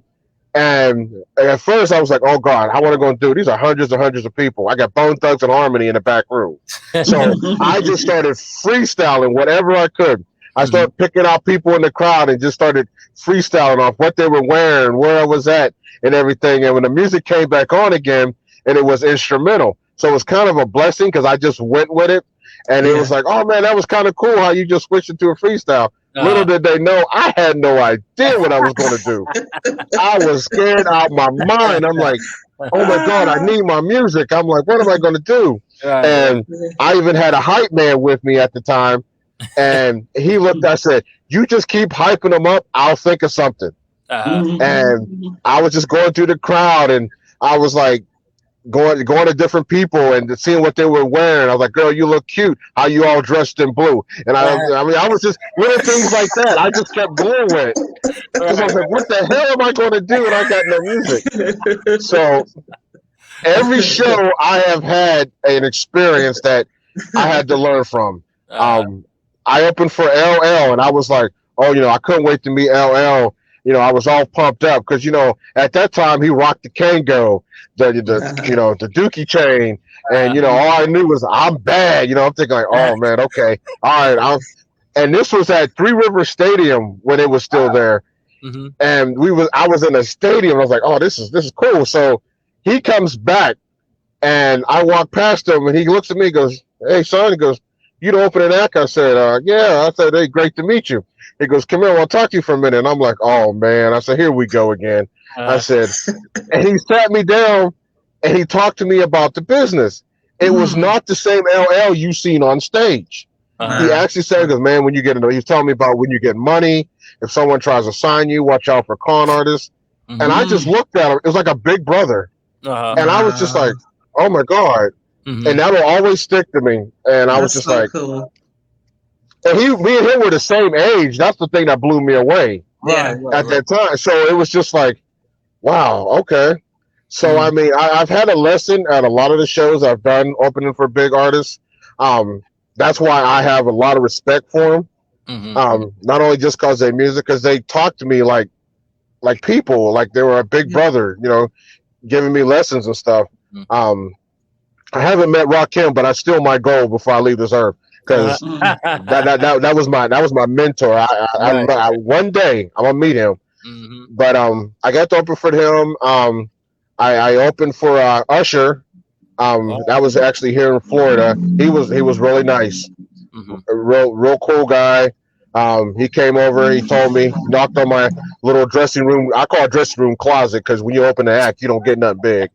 And at first I was like, oh God, how am I going to do? These are hundreds and hundreds of people. I got Bone Thugs and Harmony in the back room. So I just started freestyling whatever I could. I started picking out people in the crowd and just started freestyling off what they were wearing, where I was at, and everything. And when the music came back on again, and it was instrumental. So it was kind of a blessing, because I just went with it. And it was like, oh man, that was kind of cool how you just switched it to a freestyle. Little did they know, I had no idea what I was going to do. I was scared out my mind. I'm like, oh my God, I need my music. I'm like, what am I going to do? And I even had a hype man with me at the time. And he looked, I said, you just keep hyping them up. I'll think of something. And I was just going through the crowd, and I was like, going to different people and seeing what they were wearing. I was like, girl, you look cute. How you all dressed in blue? And I was just little things like that. I just kept going with it. Because I was like, what the hell am I going to do when I got no music? So every show I have had an experience that I had to learn from. I opened for LL, and I was like, oh, I couldn't wait to meet LL. I was all pumped up because, at that time he rocked the Kango, the Dookie chain. And, all I knew was I'm bad. I'm thinking like, oh man, okay. All right. And this was at Three Rivers Stadium when it was still there. And I was in a stadium. I was like, oh, this is cool. So he comes back and I walk past him and he looks at me and goes, hey son, he goes, you to open an act? I said, yeah. I said, hey, great to meet you. He goes, come here, I want to talk to you for a minute. And I'm like, oh, man. I said, here we go again. I said, and he sat me down and he talked to me about the business. It was not the same LL you seen on stage. He actually said, because, man, when you get into, he was telling me about when you get money, if someone tries to sign you, watch out for con artists. And I just looked at him. It was like a big brother. And I was just like, oh, my God. And that'll always stick to me. And I was just so like, cool. And me and him were the same age. That's the thing that blew me away at that time. So it was just like, wow, okay. So, I mean, I've had a lesson at a lot of the shows I've done opening for big artists. That's why I have a lot of respect for them. Not only just because they music, because they talk to me like people, like they were a big brother, giving me lessons and stuff. I haven't met Rakim, but that's still my goal before I leave this earth, because that was my mentor. I one day I'm gonna meet him. But I got to open for him. I opened for Usher. That was actually here in Florida. He was really nice, a real cool guy. He came over. He told me, knocked on my little dressing room. I call it dressing room closet, because when you open the act, you don't get nothing big.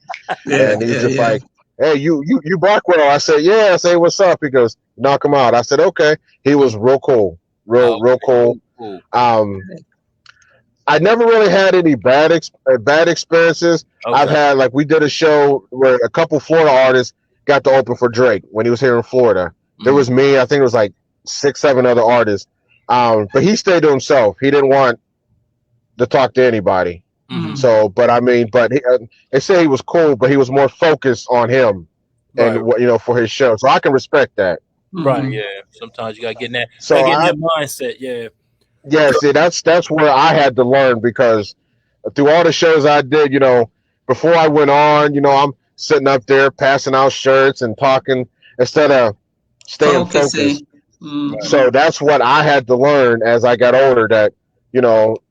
And he's just like, "Hey, you Blackwell." I said, "Yeah." I say, "What's up?" He goes, "Knock him out." I said, "Okay." He was real cool, real cool. I never really had any bad experiences. I've had, like, we did a show where a couple Florida artists got to open for Drake when he was here in Florida. There was me. I think it was like 6, 7 other artists. But he stayed to himself. He didn't want to talk to anybody. So, but I mean, they say he was cool, but he was more focused on him and for his show. So I can respect that. Right. Yeah. Sometimes you gotta get in that. Get in that mindset. Yeah. Yeah. See, that's where I had to learn, because through all the shows I did, before I went on, I'm sitting up there passing out shirts and talking instead of staying focused. So that's what I had to learn as I got older. That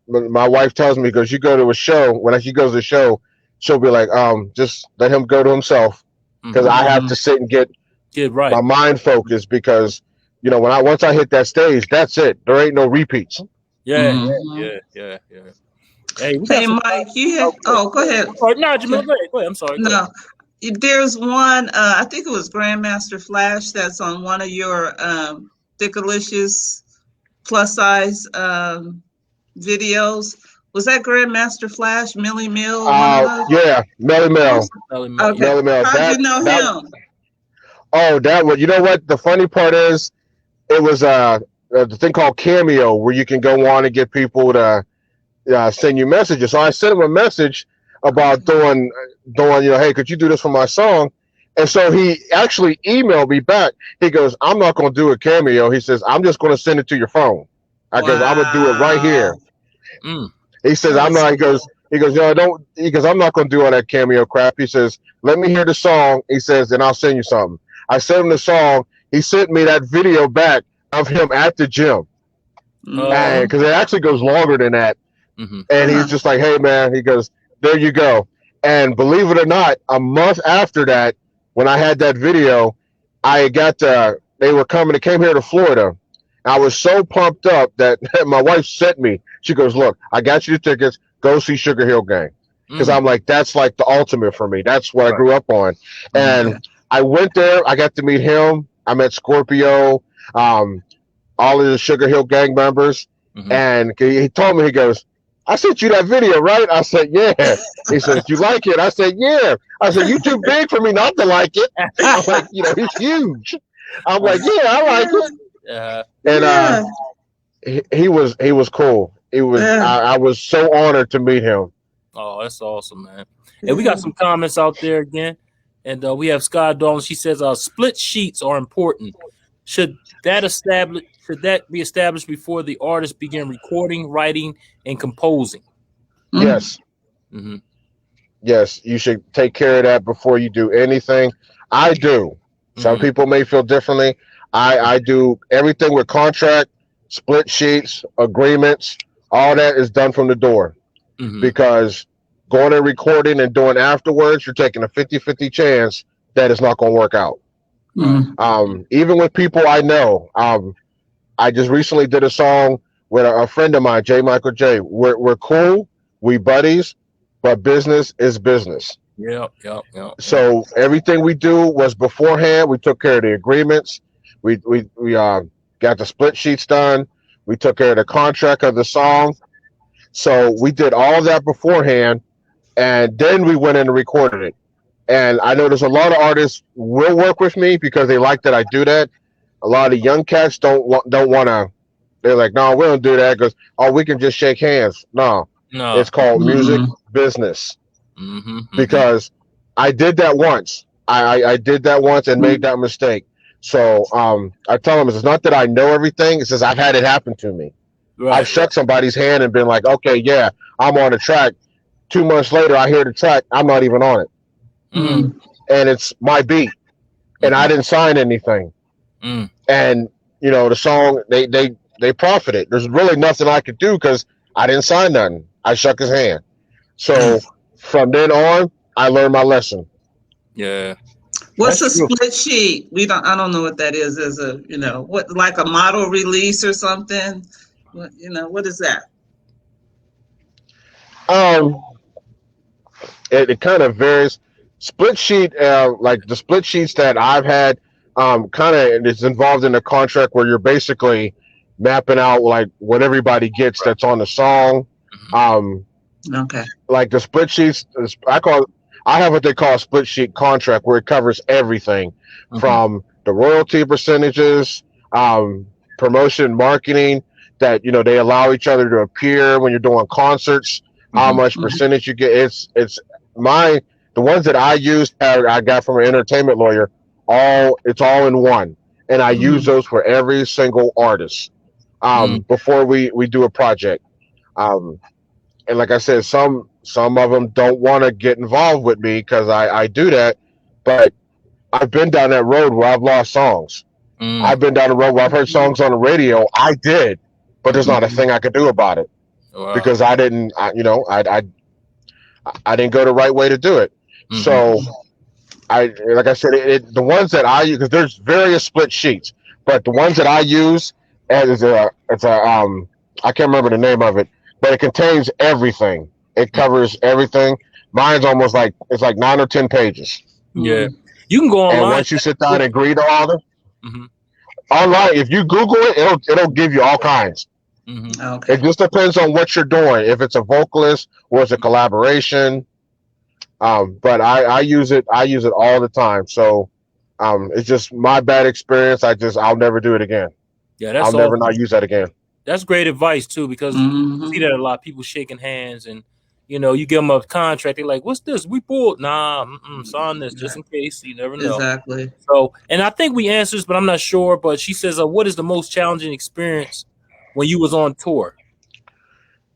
my wife tells me, because you go to a show, when she goes to a show, she'll be like, just let him go to himself, because I have to sit and get right, my mind focused, because once I hit that stage, that's it. There ain't no repeats. Yeah. Hey, Mike, you had. Oh, go ahead. No, Jamila, go ahead. I'm sorry. No, there's one. I think it was Grandmaster Flash that's on one of your Thickalicious plus size videos. Was that Grandmaster Flash, Millie Mill? Yeah, Millie Mill. Okay. Millie Mill. How'd you know him? Oh, that one. You know what? The funny part is, it was the thing called Cameo, where you can go on and get people to send you messages. So I sent him a message about doing, hey, could you do this for my song? And so he actually emailed me back. He goes, "I'm not going to do a Cameo." He says, "I'm just going to send it to your phone." I goes, "I'm going to do it right here." He says, "I'm not." He goes, "No, don't." He goes, "I'm not going to do all that Cameo crap." He says, "Let me hear the song." He says, "and I'll send you something." I sent him the song. He sent me that video back of him at the gym, because it actually goes longer than that. And he's just like, "Hey, man," he goes, "there you go." And believe it or not, a month after that, when I had that video, they came here to Florida. I was so pumped up that my wife sent me. She goes, "Look, I got you the tickets. Go see Sugar Hill Gang." Because I'm like, that's like the ultimate for me. That's what I grew up on. And I went there. I got to meet him. I met Scorpio, all of the Sugar Hill Gang members. And he told me, he goes, "I sent you that video, right?" I said, "Yeah." He said, "You like it?" I said, "Yeah." I said, "You too big for me not to like it." I'm like, he's huge. I'm like, "Yeah, I like it." And he was cool. He was. I was so honored to meet him. Oh, that's awesome, man. And we got some comments out there again. And we have Scott Dawn. She says, "Split sheets are important. Should that be established before the artist begin recording, writing, and composing?" Yes. Yes, you should take care of that before you do anything. I do. Some people may feel differently. I do everything with contract, split sheets, agreements. All that is done from the door, because going and recording and doing afterwards, you're taking a 50-50 chance that it's not going to work out. Even with people I know, I just recently did a song with a friend of mine, J. Michael J. We're cool, we buddies, but business is business. Yep. So everything we do was beforehand. We took care of the agreements. We got the split sheets done. We took care of the contract of the song. So we did all that beforehand, and then we went in and recorded it. And I know there's a lot of artists will work with me because they like that I do that. A lot of young cats don't want to. They're like, "No, we don't do that because we can just shake hands." No. It's called music business. Because I did that once. I did that once and made that mistake. So I tell them, it's not that I know everything. It's just I've had it happen to me. I've shook somebody's hand and been like, "Okay, yeah, I'm on the track." 2 months later, I hear the track. I'm not even on it, and it's my beat, and I didn't sign anything. And the song they profited. There's really nothing I could do because I didn't sign nothing. I shook his hand. So from then on, I learned my lesson. Yeah. What's a split sheet? I don't know what that is. As a what, like a model release or something? What is that? It kind of varies. Split sheet, like the split sheets that I've had, kind of it's involved in a contract where you're basically mapping out like what everybody gets that's on the song. Okay. Like the split sheets, I have what they call a split sheet contract where it covers everything from the royalty percentages, promotion, marketing, that they allow each other to appear when you're doing concerts, how much percentage you get. It's the ones that I used, I got from an entertainment lawyer. It's all in one, and I use those for every single artist before we do a project. And like I said, some of them don't want to get involved with me because I do that, but I've been down that road where I've lost songs. I've been down the road where I've heard songs on the radio. I did, but there's not a thing I could do about it because I didn't. I didn't go the right way to do it. So like I said, the ones that I use, because there's various split sheets, but the ones that I use it's a I can't remember the name of it, but it contains everything. It covers everything. Mine's almost like it's like 9 or 10 pages. Yeah, you can go online. And once you sit down and agree to all of them, online, if you Google it, it'll give you all kinds. Okay. It just depends on what you're doing. If it's a vocalist or it's a collaboration. But I use it. I use it all the time. So, it's just my bad experience. I'll never do it again. Yeah, I'll never not use that again. That's great advice too, because you see that a lot. People shaking hands, and you give them a contract. They're like, "What's this? We pulled." Nah, sign this just in case. You never know. Exactly. So, and I think we answered, but I'm not sure. But she says, "What is the most challenging experience when you was on tour?"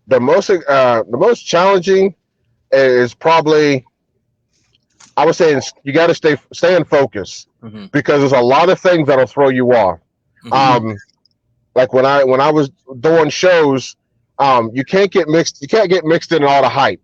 The most challenging is probably, I would say, you got to stay in focus because there's a lot of things that'll throw you off. Like when I was doing shows, you can't get mixed in all the hype.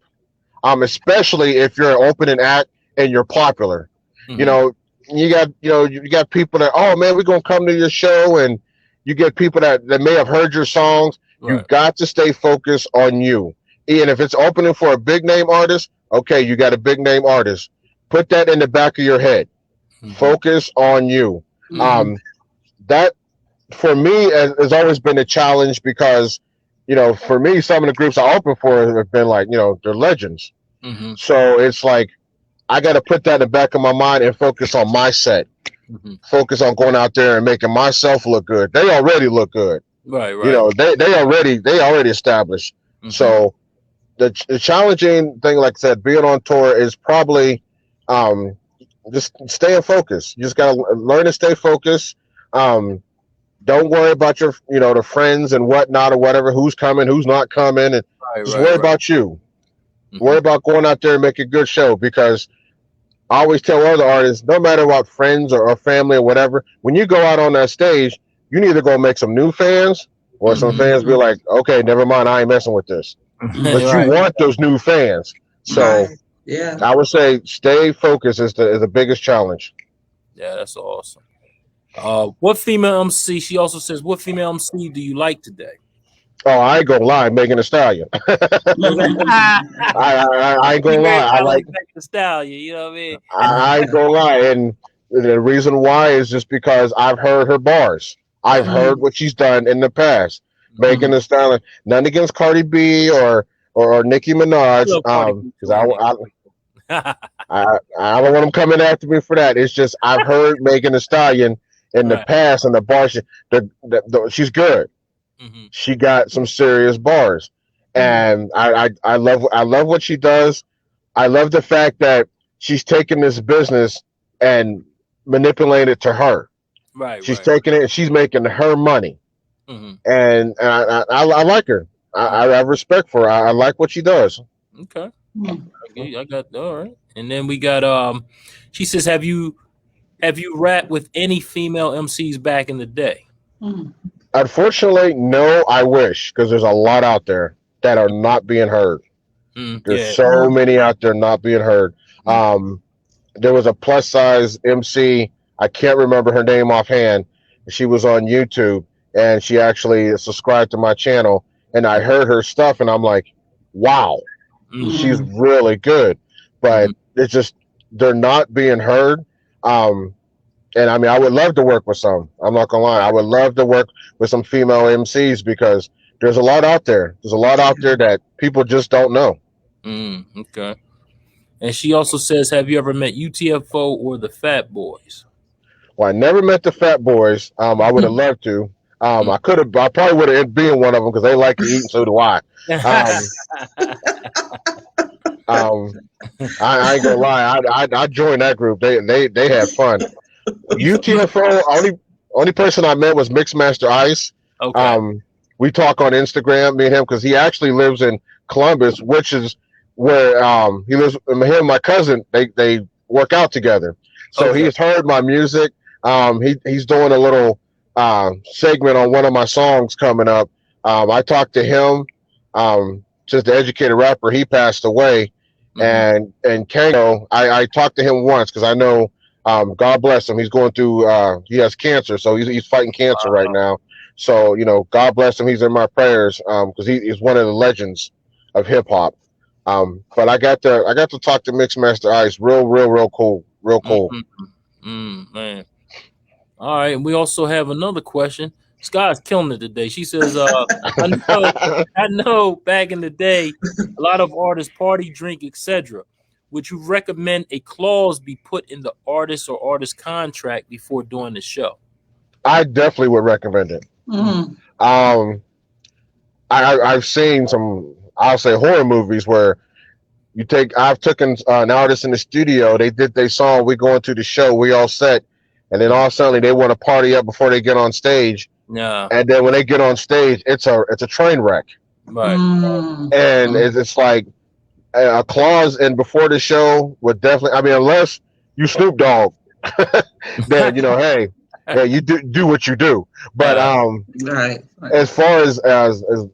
Especially if you're an opening act and you're popular. You got people that, oh man, we're gonna come to your show, and you get people that may have heard your songs. Right. You've got to stay focused on you. And if it's opening for a big name artist, okay, you got a big name artist. Put that in the back of your head. Focus on you. That for me has always been a challenge because, for me, some of the groups I open for have been like, they're legends. So it's like, I got to put that in the back of my mind and focus on my set. Focus on going out there and making myself look good. They already look good. Right. They already established. So the challenging thing, like I said, being on tour is probably just staying focused. You just got to learn to stay focused. Don't worry about your, the friends and whatnot or whatever, who's coming, who's not coming, and just worry about you. Worry about going out there and make a good show, because I always tell other artists, no matter what, friends or family or whatever, when you go out on that stage, you need to go make some new fans, or some fans be like, okay, never mind, I ain't messing with this. But you want those new fans. So I would say stay focused is the biggest challenge. Yeah, that's awesome. What female MC? She also says, what female MC do you like today? Oh, I ain't gonna lie, Megan Thee Stallion. I ain't gonna lie. I like Megan Thee Stallion. You know what I mean? I ain't gonna lie, and the reason why is just because I've heard her bars. I've heard what she's done in the past. Megan Thee Stallion. Nothing against Cardi B or Nicki Minaj. Because I don't want them coming after me for that. It's just I've heard Megan Thee Stallion in the past, and the bars. She's good. She got some serious bars, and I love what she does. I love the fact that she's taking this business and manipulating it to her. She's taking it and she's making her money, and I like her. I have respect for her. I like what she does. Okay, I got all right. And then we got she says, have you rapped with any female MCs back in the day? Unfortunately, no. I wish, because there's a lot out there that are not being heard. There's so many out there not being heard. There was a plus size MC. I can't remember her name offhand. She was on YouTube, and she actually subscribed to my channel. And I heard her stuff, and I'm like, wow, she's really good. But it's just they're not being heard. And I mean, I would love to work with some. I'm not gonna lie. I would love to work with some female MCs because there's a lot out there. There's a lot out there that people just don't know. Okay. And she also says, have you ever met UTFO or the Fat Boys? Well, I never met the Fat Boys. I would have loved to. I could have. I probably would have been one of them because they like to eat, and so do I. I ain't gonna lie. I joined that group. They had fun. UTFO. Only person I met was Mixmaster Ice. Okay. We talk on Instagram, me and him, because he actually lives in Columbus, which is where he lives. Him and my cousin, they work out together. So he's heard my music. He's doing a little segment on one of my songs coming up. I talked to him, just the educated rapper. He passed away, and Kango. I talked to him once because I know. God bless him. He's going through. He has cancer, so he's fighting cancer right now. So God bless him. He's in my prayers because he's one of the legends of hip hop. But I got to talk to Mixmaster Ice. Real cool. Man. All right. And we also have another question. Sky's killing it today. She says, I know back in the day, a lot of artists party, drink, etc. Would you recommend a clause be put in the artist or artist contract before doing the show? I definitely would recommend it. I've seen some, I'll say, horror movies where I've taken an artist in the studio, they did their song, we go into the show, we all set, and then all of a sudden they want to party up before they get on stage. Yeah. And then when they get on stage, it's a train wreck. Right. And it's like a clause in before the show would definitely, I mean, unless you Snoop Dogg, then hey, you do what you do. But right. As far as an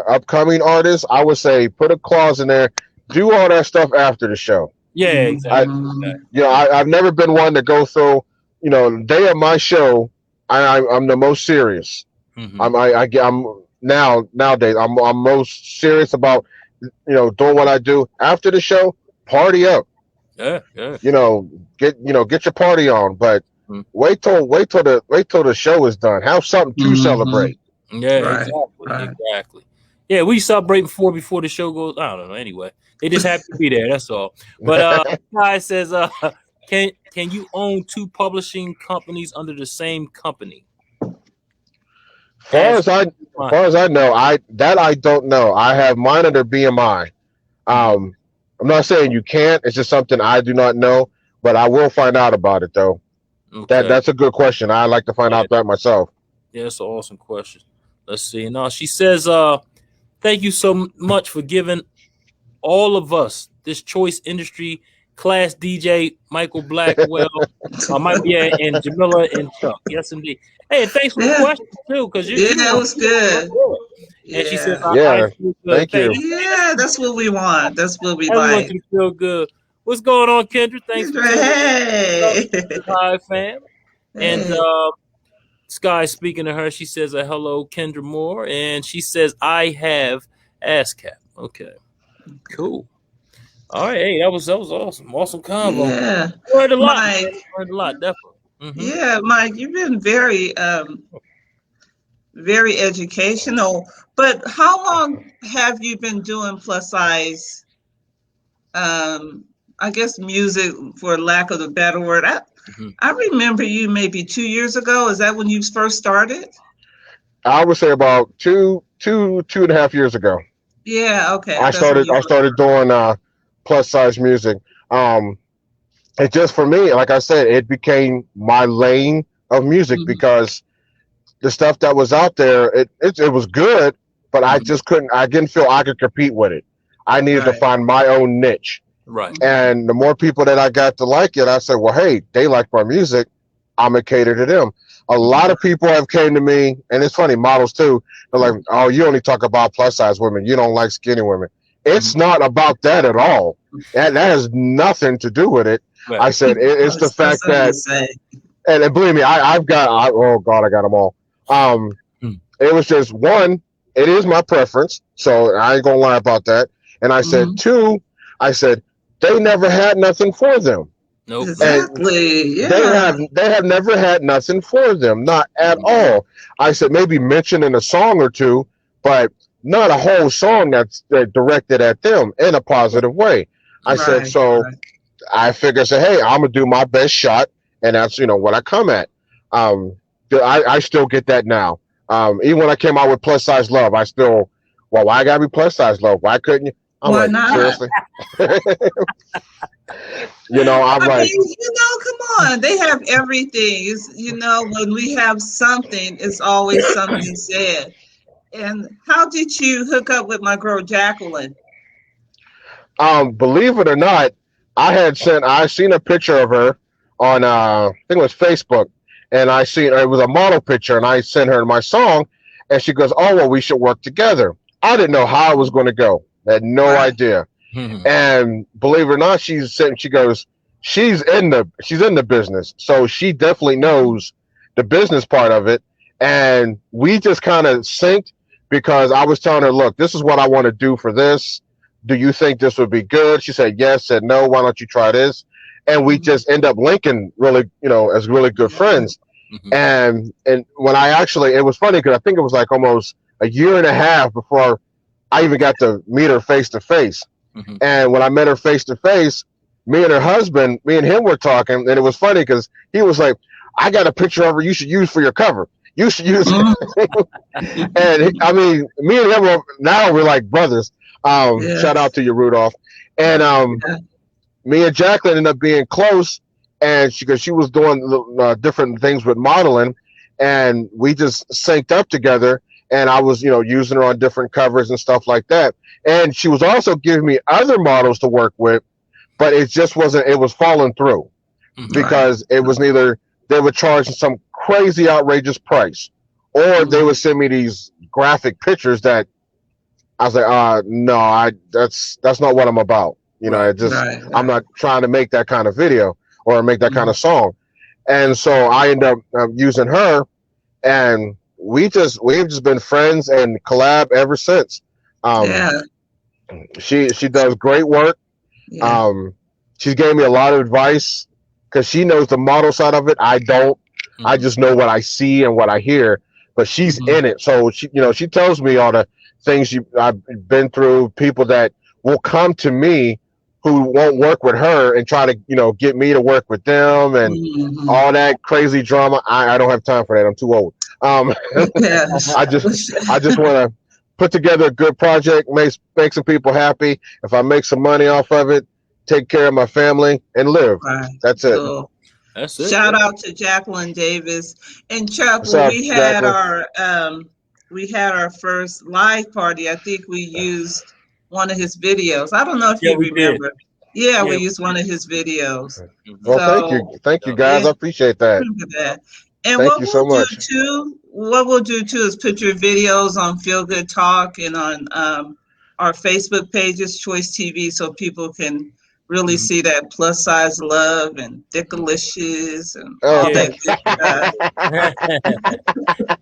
upcoming artist, I would say put a clause in there. Do all that stuff after the show. Yeah, exactly. I've never been one to go through. The day of my show, I'm the most serious. I'm nowadays I'm most serious about doing what I do after the show. Party up. Yeah. Get your party on, but wait till the show is done. Have something to celebrate. Yeah, exactly. Yeah, we celebrate before the show goes. I don't know. Anyway, they just have to be there. That's all. But guy says, can you own two publishing companies under the same company? As far as I know, I don't know. I have mine under BMI. I'm not saying you can't. It's just something I do not know, but I will find out about it though. Okay. That's a good question. I'd like to find out that myself. Yeah, it's an awesome question. Let's see. Now she says, thank you so much for giving all of us this choice industry class DJ Michael Blackwell, and Jamila and Chuck. Yes, indeed. Hey, thanks for the question too, because that was good. And she says, thank you. Yeah, that's what we want. That's what we like. You feel good. What's going on, Kendra? Thanks for hey. Hi, fam. Hey. And Sky speaking to her, she says, hello, Kendra Moore, and she says, I have ASCAP. Okay, cool. All right, hey, that was awesome. Awesome combo. Yeah. Learned a lot. Learned a lot, definitely. Yeah, Mike, you've been very very educational. But how long have you been doing plus size I guess music, for lack of a better word? I remember you maybe 2 years ago. Is that when you first started? I would say about two and a half years ago. Yeah, okay. I started doing plus size music. It just, for me, like I said, it became my lane of music because the stuff that was out there, it was good, but I didn't feel I could compete with it. I needed to find my own niche. Right. And the more people that I got to like it, I said, well, hey, they like my music. I'm going to cater to them. A lot of people have came to me, and it's funny, models too. They're like, oh, you only talk about plus size women. You don't like skinny women. It's not about that at all. That has nothing to do with it. Right. I said, it's the fact that, and believe me, I've got, oh God, I got them all. It was just one, it is my preference. So I ain't going to lie about that. And I said, two, I said, they never had nothing for them. Nope. Exactly. Yeah. They have never had nothing for them, not at all. I said maybe mention in a song or two, but not a whole song that's directed at them in a positive way. I said, so I figured, hey, I'm gonna do my best shot, and that's what I come at. I still get that now. Even when I came out with Plus Size Love, I still, well, why gotta be plus size love? Why couldn't you? I'm why like, not? Seriously? I'm I like, mean, come on. They have everything. It's, when we have something, it's always something said. And how did you hook up with my girl Jacqueline? Believe it or not, I seen a picture of her on I think it was Facebook, and it was a model picture, and I sent her my song, and she goes, "Oh well, we should work together." I didn't know how it was going to go. I had no idea. And believe it or not, she goes, she's in the business, so she definitely knows the business part of it, and we just kind of synced because I was telling her, look, this is what I want to do for this. Do you think this would be good? She said yes. Said no. Why don't you try this? And we just end up linking really, as really good friends. And when it was funny because I think it was like almost a year and a half before I even got to meet her face to face. And when I met her face to face, me and him were talking, and it was funny because he was like, "I got a picture of her you should use for your cover. You should use it." And I mean, me and him we're like brothers. Shout out to you, Rudolph. And me and Jacqueline ended up being close, and she was doing different things with modeling, and we just synced up together. And I was, using her on different covers and stuff like that. And she was also giving me other models to work with, but it just wasn't. It was falling through because it was neither they would charge some crazy outrageous price, or they would send me these graphic pictures that I was like, no, that's not what I'm about. I'm not trying to make that kind of video or make that kind of song. And so I ended up using her, and we've just been friends and collab ever since. She does great work. She gave me a lot of advice because she knows the model side of it. I don't. I just know what I see and what I hear, but she's in it. So she tells me all the things I've been through, people that will come to me who won't work with her and try to, get me to work with them and all that crazy drama. I don't have time for that. I'm too old. I just want to put together a good project, make some people happy. If I make some money off of it, take care of my family and live. That's it. Cool. That's it. Shout out to Jacqueline Davis. And Chuck, when we had our first live party, I think we used one of his videos. I don't know if you remember. We used one of his videos. Well, thank you guys. I appreciate that. And what we'll do too is put your videos on Feel Good Talk and on our Facebook pages, Choice TV, so people can really see that plus size love and dickalicious and all that good stuff.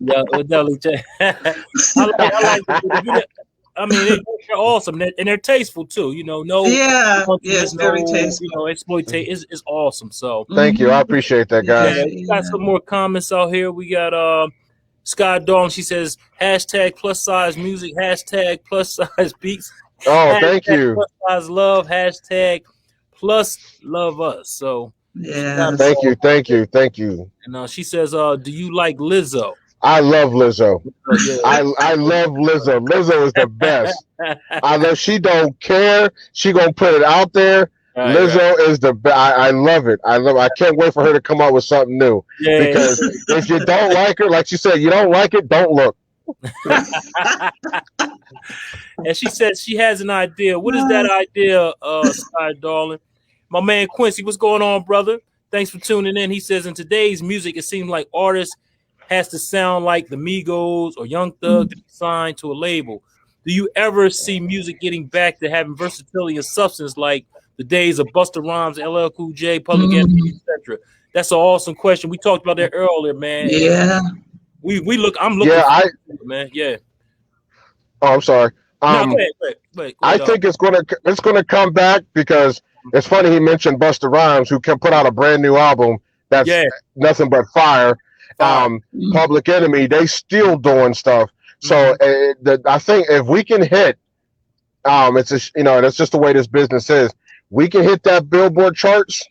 Yeah, we'll definitely check. I mean, they're awesome and they're tasteful too. It's very tasteful. Exploitation is awesome. So thank you, I appreciate that, guys. We got some more comments out here. We got Sky Dawn. She says hashtag plus size music, hashtag plus size beats. Oh, thank you. Plus size love, hashtag plus love us. So thank you. And she says, do you like Lizzo? I love Lizzo. I love Lizzo. Lizzo is the best. I know she don't care. She gonna put it out there. Lizzo is the best. I love it. I can't wait for her to come out with something new. Because if you don't like her, like she said, you don't like it, don't look. And she says she has an idea. What is that idea, Sky darling? My man Quincy, what's going on, brother? Thanks for tuning in. He says in today's music, it seems like artists has to sound like the Migos or Young Thug to be signed to a label. Do you ever see music getting back to having versatility and substance like the days of Busta Rhymes, LL Cool J, Public Enemy, etc.? That's an awesome question. We talked about that earlier, man. Yeah. We look. I'm looking. Yeah, man. Yeah. Oh, I'm sorry. No, go ahead. I think it's gonna come back because it's funny he mentioned Busta Rhymes, who can put out a brand new album that's nothing but fire. Public Enemy, they still doing stuff. So I think if we can hit, it's just, that's just the way this business is. We can hit that Billboard charts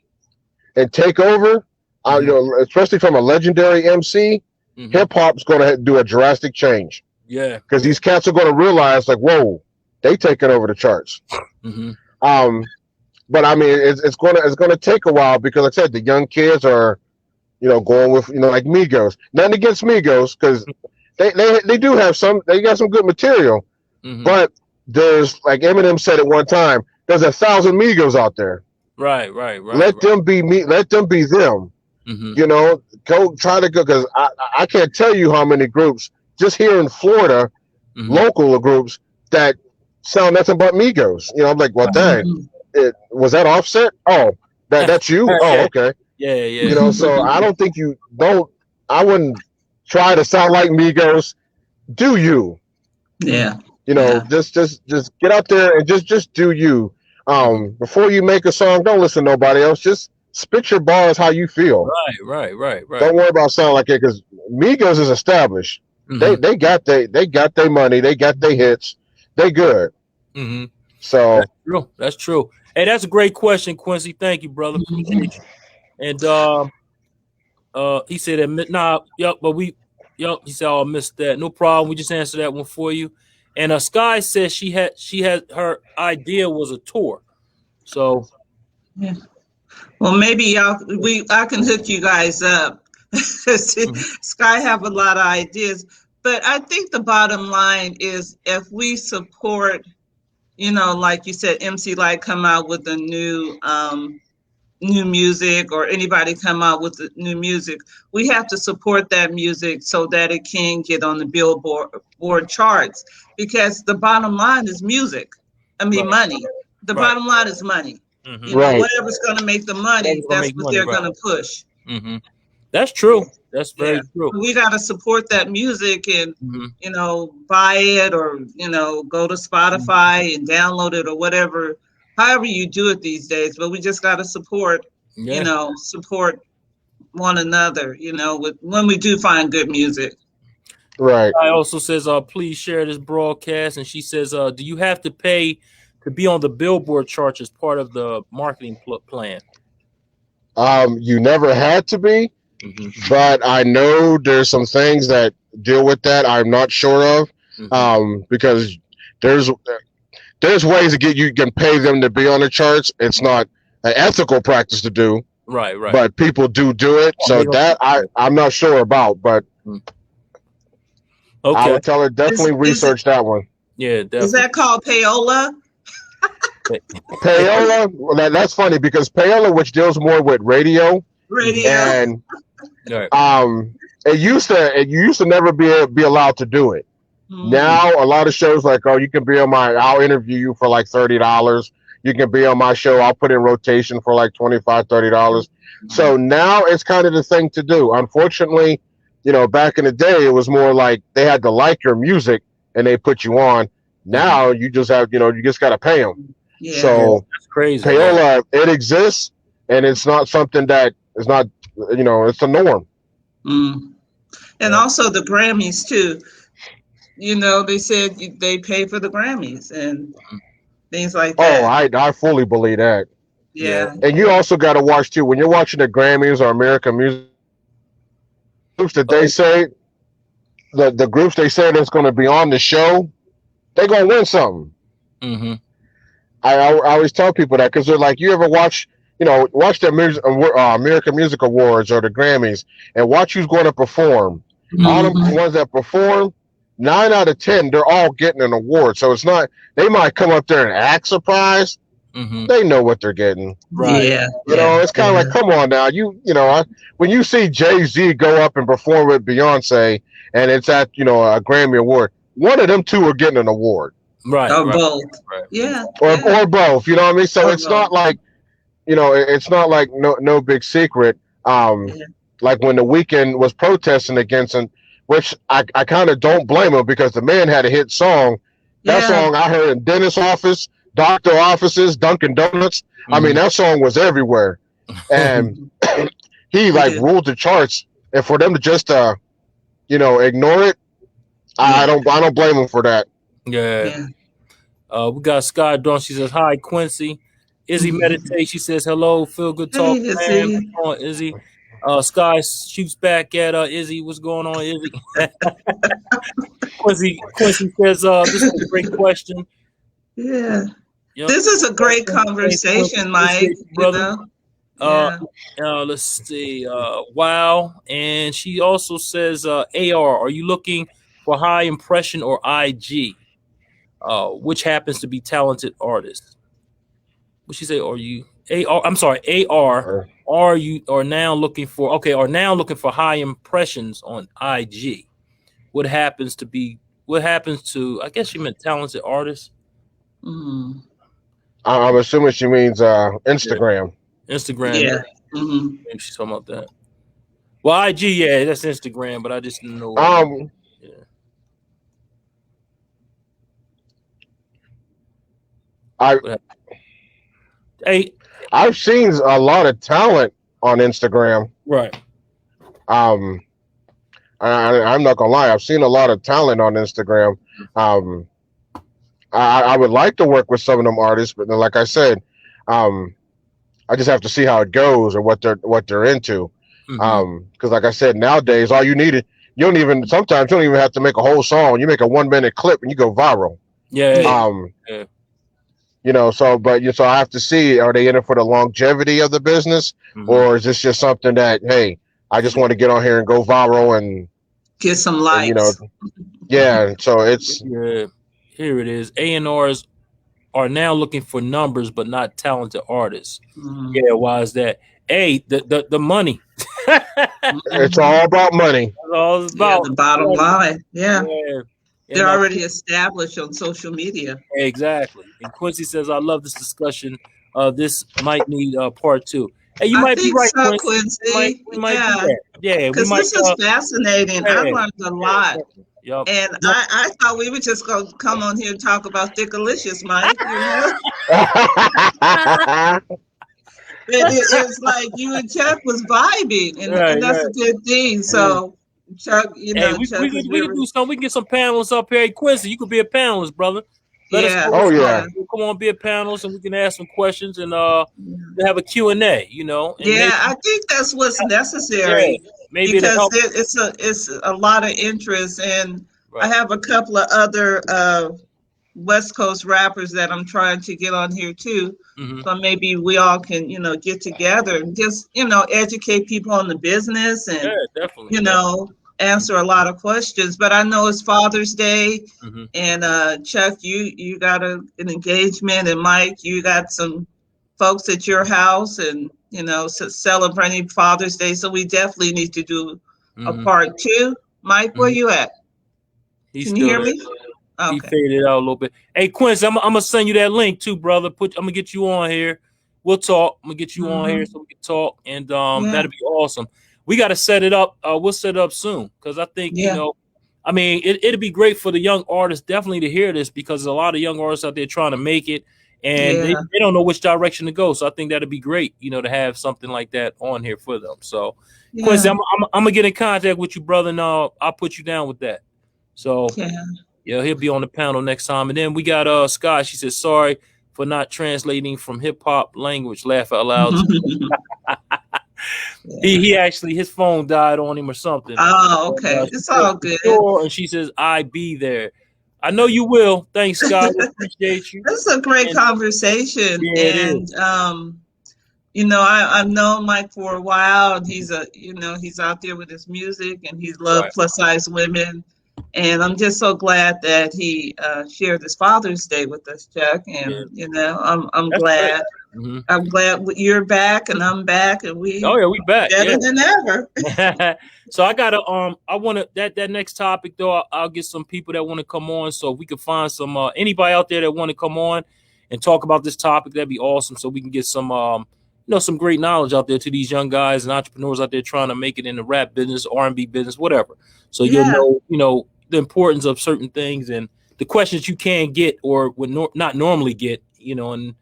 and take over. Especially from a legendary MC, hip hop's going to do a drastic change. Yeah, because these cats are going to realize, like, whoa, they taking over the charts. But I mean, it's gonna take a while because, like I said, the young kids are, going with like Migos. Nothing against Migos because they do have they got some good material, but there's, like Eminem said at one time, there's 1,000 Migos out there. Right. Let them be me. Let them be them. Go try to go because I can't tell you how many groups just here in Florida, local groups that sound nothing but Migos. I'm like, well, dang, was that Offset? Oh, that's you. Oh, okay. Yeah. So I don't think I wouldn't try to sound like Migos. Do you? Yeah. Just get out there and just do you. Before you make a song, don't listen to nobody else. Just spit your bars how you feel. Right. Don't worry about sounding like it because Migos is established. They got their money. They got their hits. They good. So that's true. Hey, that's a great question, Quincy. Thank you, brother. Appreciate you. And he said that he said, I missed that. No problem. We just answered that one for you. And Sky says she had her idea was a tour. So yeah. Well, maybe I can hook you guys up. Sky have a lot of ideas, but I think the bottom line is if we support, like you said, MC Light come out with a new music, or anybody come out with new music, we have to support that music so that it can get on the Billboard charts, because the bottom line is music. I mean, money. The bottom line is money. Whatever's going to make the money, that's what they're going to push. That's true. That's very true. We got to support that music and, buy it or, go to Spotify and download it or whatever, however you do it these days. But we just got to support, support one another, when we do find good music. Right. I also says, please share this broadcast. And she says, do you have to pay to be on the Billboard charts as part of the marketing plan? You never had to be, but I know there's some things that deal with that. I'm not sure of, because there's ways to you can pay them to be on the charts. It's not an ethical practice to do, right? But people do it. So that I'm not sure about, but okay, I would tell her definitely research that one. Yeah, definitely. Is that called payola? Payola, well, that's funny because payola, which deals more with radio, and it used to never be allowed to do it. Now a lot of shows like, you can be on I'll interview you for like $30. You can be on my show. I'll put in rotation for like $25, $30. So now it's kind of the thing to do. Unfortunately, back in the day, it was more like they had to like your music and they put you on. Now you just have, you just got to pay them. Yeah. So that's crazy. Payola, it exists, and it's not something that is not, it's a norm. And also the Grammys too. They said they pay for the Grammys and things like that. Oh, I fully believe that. Yeah. And you also got to watch too when you're watching the Grammys or American music groups that they say the groups they say that's going to be on the show, they're going to win something. I always tell people that because they're like, you ever watch the American Music Awards or the Grammys and watch who's going to perform. All the ones that perform, 9 out of 10, they're all getting an award. So it's not, they might come up there and act surprised. They know what they're getting. Right. Yeah. You know, it's kind of like, come on now. When you see Jay-Z go up and perform with Beyonce and it's at, a Grammy Award, one of them two are getting an award. Right. Or right, both. Right. Yeah. Or both, you know what I mean? So Or it's both. not like, it's not like no big secret. Like when The Weeknd was protesting against him, which I kind of don't blame him because the man had a hit song. That song I heard in dentist office, doctor offices, Dunkin' Donuts. I mean, that song was everywhere, and he ruled the charts. And for them to just ignore it, I don't blame him for that. Yeah. We got Sky Dawn. She says hi, Quincy. Izzy meditate. She says hello. Feel good talk. Hey, Izzy. What's going on, Izzy? Sky shoots back at Izzy. What's going on, Izzy? Quincy says, this is a great question. Yeah. This is a great conversation, Mike. Brother. Let's see. Wow. And she also says, AR, are you looking for high impression or IG? Which happens to be talented artists? What she say? Are you AR? I'm sorry, AR. Are now looking for high impressions on IG? What happens to, I guess she meant talented artists. I'm assuming she means Instagram. Yeah. Instagram. Yeah. Maybe she's talking about that. Well, IG, yeah, that's Instagram, but I just didn't know. I've seen a lot of talent on Instagram. Right. I'm not gonna lie. I've seen a lot of talent on Instagram. I would like to work with some of them artists, but like I said, I just have to see how it goes or what they're into. Because like I said, nowadays all you need sometimes you don't even have to make a whole song. You make a 1-minute clip and you go viral. Yeah. So I have to see, are they in it for the longevity of the business, or is this just something that, hey, I just want to get on here and go viral and get some likes? So it's here it is. A&Rs are now looking for numbers, but not talented artists. Yeah, why is that? The money. It's all about money. That's all it's about. The bottom line. Yeah. They're already established on social media. Exactly. And Quincy says, I love this discussion. This might need part 2. Hey, you might be right, so, Quincy. We might do that. Yeah, because this is fascinating. I learned a lot. Yep. And I thought we were just going to come on here and talk about Thickalicious, Mike. It's like you and Chuck was vibing, and that's a good thing. So, Chuck, we can do something. We can get some panelists up here. Hey, Quincy, you could be a panelist, brother. Let us know. Come on, be a panelist, and we can ask some questions and have a Q&A. I think that's what's necessary. Maybe because it's a lot of interest, and I have a couple of other West Coast rappers that I'm trying to get on here too. So maybe we all can, get together and just, educate people on the business and, answer a lot of questions. But I know it's Father's Day, and Chuck, you got an engagement, and Mike, you got some folks at your house, and celebrating Father's Day. So we definitely need to do a part 2. Mike, where you at? Can you hear me? Okay. He faded out a little bit. Hey, Quincy, I'm gonna send you that link too, brother. I'm gonna get you on here. We'll talk. I'm gonna get you on here so we can talk, and that'd be awesome. We got to set it up. We'll set it up soon because I think it'd be great for the young artists definitely to hear this, because there's a lot of young artists out there trying to make it, and they don't know which direction to go. So I think that'd be great, to have something like that on here for them. So Quincy, I'm gonna get in contact with you, brother, and I'll put you down with that. So he'll be on the panel next time. And then we got Scott. She says, sorry for not translating from hip hop language. Laugh out loud. He actually, his phone died on him or something. Oh, okay. It's all good. And she says, I be there. I know you will. Thanks, Scott. We appreciate you. This is a great conversation. And I've known Mike for a while, and he's out there with his music, and he's loved plus size women. And I'm just so glad that he shared this Father's Day with us, Chuck. And I'm That's great. glad. I'm glad you're back and I'm back and we back. better than ever. So I gotta I wanna that next topic though, I'll get some people that want to come on, so if we can find some anybody out there that want to come on and talk about this topic, that'd be awesome, so we can get some some great knowledge out there to these young guys and entrepreneurs out there trying to make it in the rap business, R&B business, whatever. So you'll know the importance of certain things and the questions you can get or would not normally get, and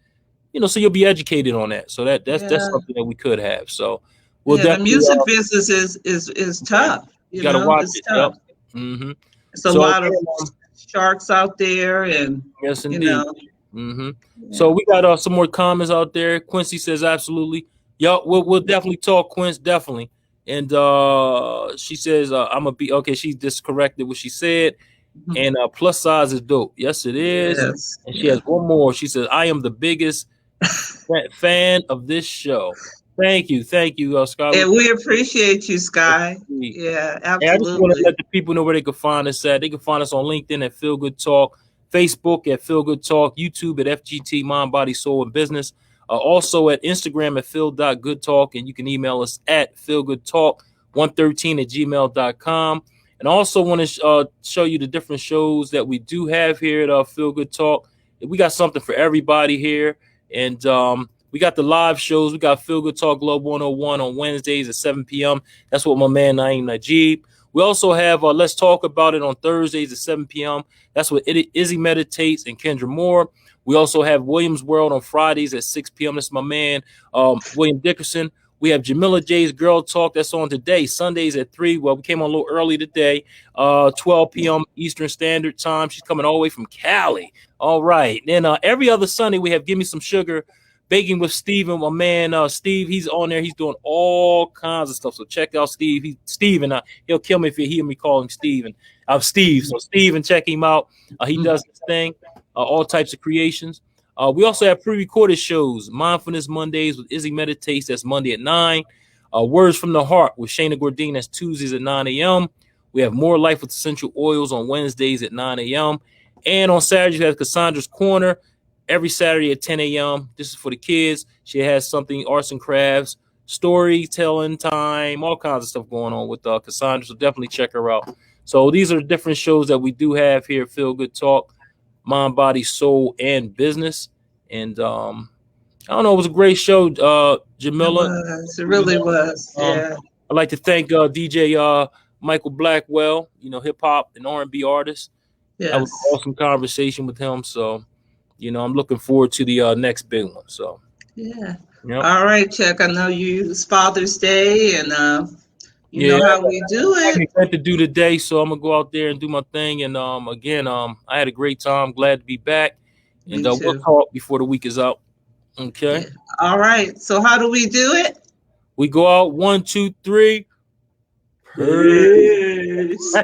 so you'll be educated on that. So that's something that we could have. So we'll definitely. The music business is tough. You got to watch it's it. tough. Yep. Mm-hmm. It's a lot of sharks out there, and yes, indeed. So we got some more comments out there. Quincy says absolutely. Yo, we'll definitely talk, Quince, definitely. And she says I'm gonna be okay. She just corrected what she said. And plus size is dope. Yes, it is. Yes. And she has one more. She says, I am the biggest fan of this show. Thank you, Scott. And we appreciate you, Sky. Yeah, absolutely. And I just want to let the people know where they can find us at. They can find us on LinkedIn at Feel Good Talk, Facebook at Feel Good Talk, YouTube at FGT Mind, Body, Soul, and Business. Also at Instagram at Feel.GoodTalk, and you can email us at feelgoodtalk113@gmail.com. And I also want to show you the different shows that we do have here at Feel Good Talk. We got something for everybody here. And we got the live shows. We got Feel Good Talk Global 101 on Wednesdays at 7 p.m. That's what my man Naeem Najib. We also have Let's Talk About It on Thursdays at 7 p.m. That's what Izzy Meditates and Kendra Moore. We also have Williams World on Fridays at 6 p.m. That's my man, William Dickerson. We have Jamila J's Girl Talk. That's on today, Sundays at 3. Well, we came on a little early today, 12 p.m. Eastern Standard Time. She's coming all the way from Cali. All right. Then every other Sunday, we have Give Me Some Sugar, Baking with Steven. My man, Steve, he's on there. He's doing all kinds of stuff. So check out Steve. He'll kill me if you hear me calling Steven. I'm Steve. So Steven, check him out. He does this thing, all types of creations. We also have pre-recorded shows, Mindfulness Mondays with Izzy Meditates. That's Monday at 9. Words from the Heart with Shayna Gordine. That's Tuesdays at 9 a.m. We have More Life with Essential Oils on Wednesdays at 9 a.m. And on Saturdays, we have Cassandra's Corner every Saturday at 10 a.m. This is for the kids. She has something, arts and crafts, storytelling time, all kinds of stuff going on with Cassandra. So definitely check her out. So these are the different shows that we do have here at Feel Good Talk. Mind, Body, Soul, and Business. And I don't know, it was a great show, Jamila. It really was. Yeah. I'd like to thank DJ Michael Blackwell, hip hop and R&B artist. Yes. That was an awesome conversation with him. So, I'm looking forward to the next big one. So yeah. Yep. All right, Chuck. I know it's Father's Day, and you know how we do it. I had to do today, so I'm gonna go out there and do my thing. And again, I had a great time. Glad to be back, and we'll talk before the week is out. Okay. Yeah. All right. So how do we do it? We go out 1, 2, 3. Peace.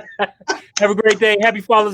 Have a great day. Happy Father's Day.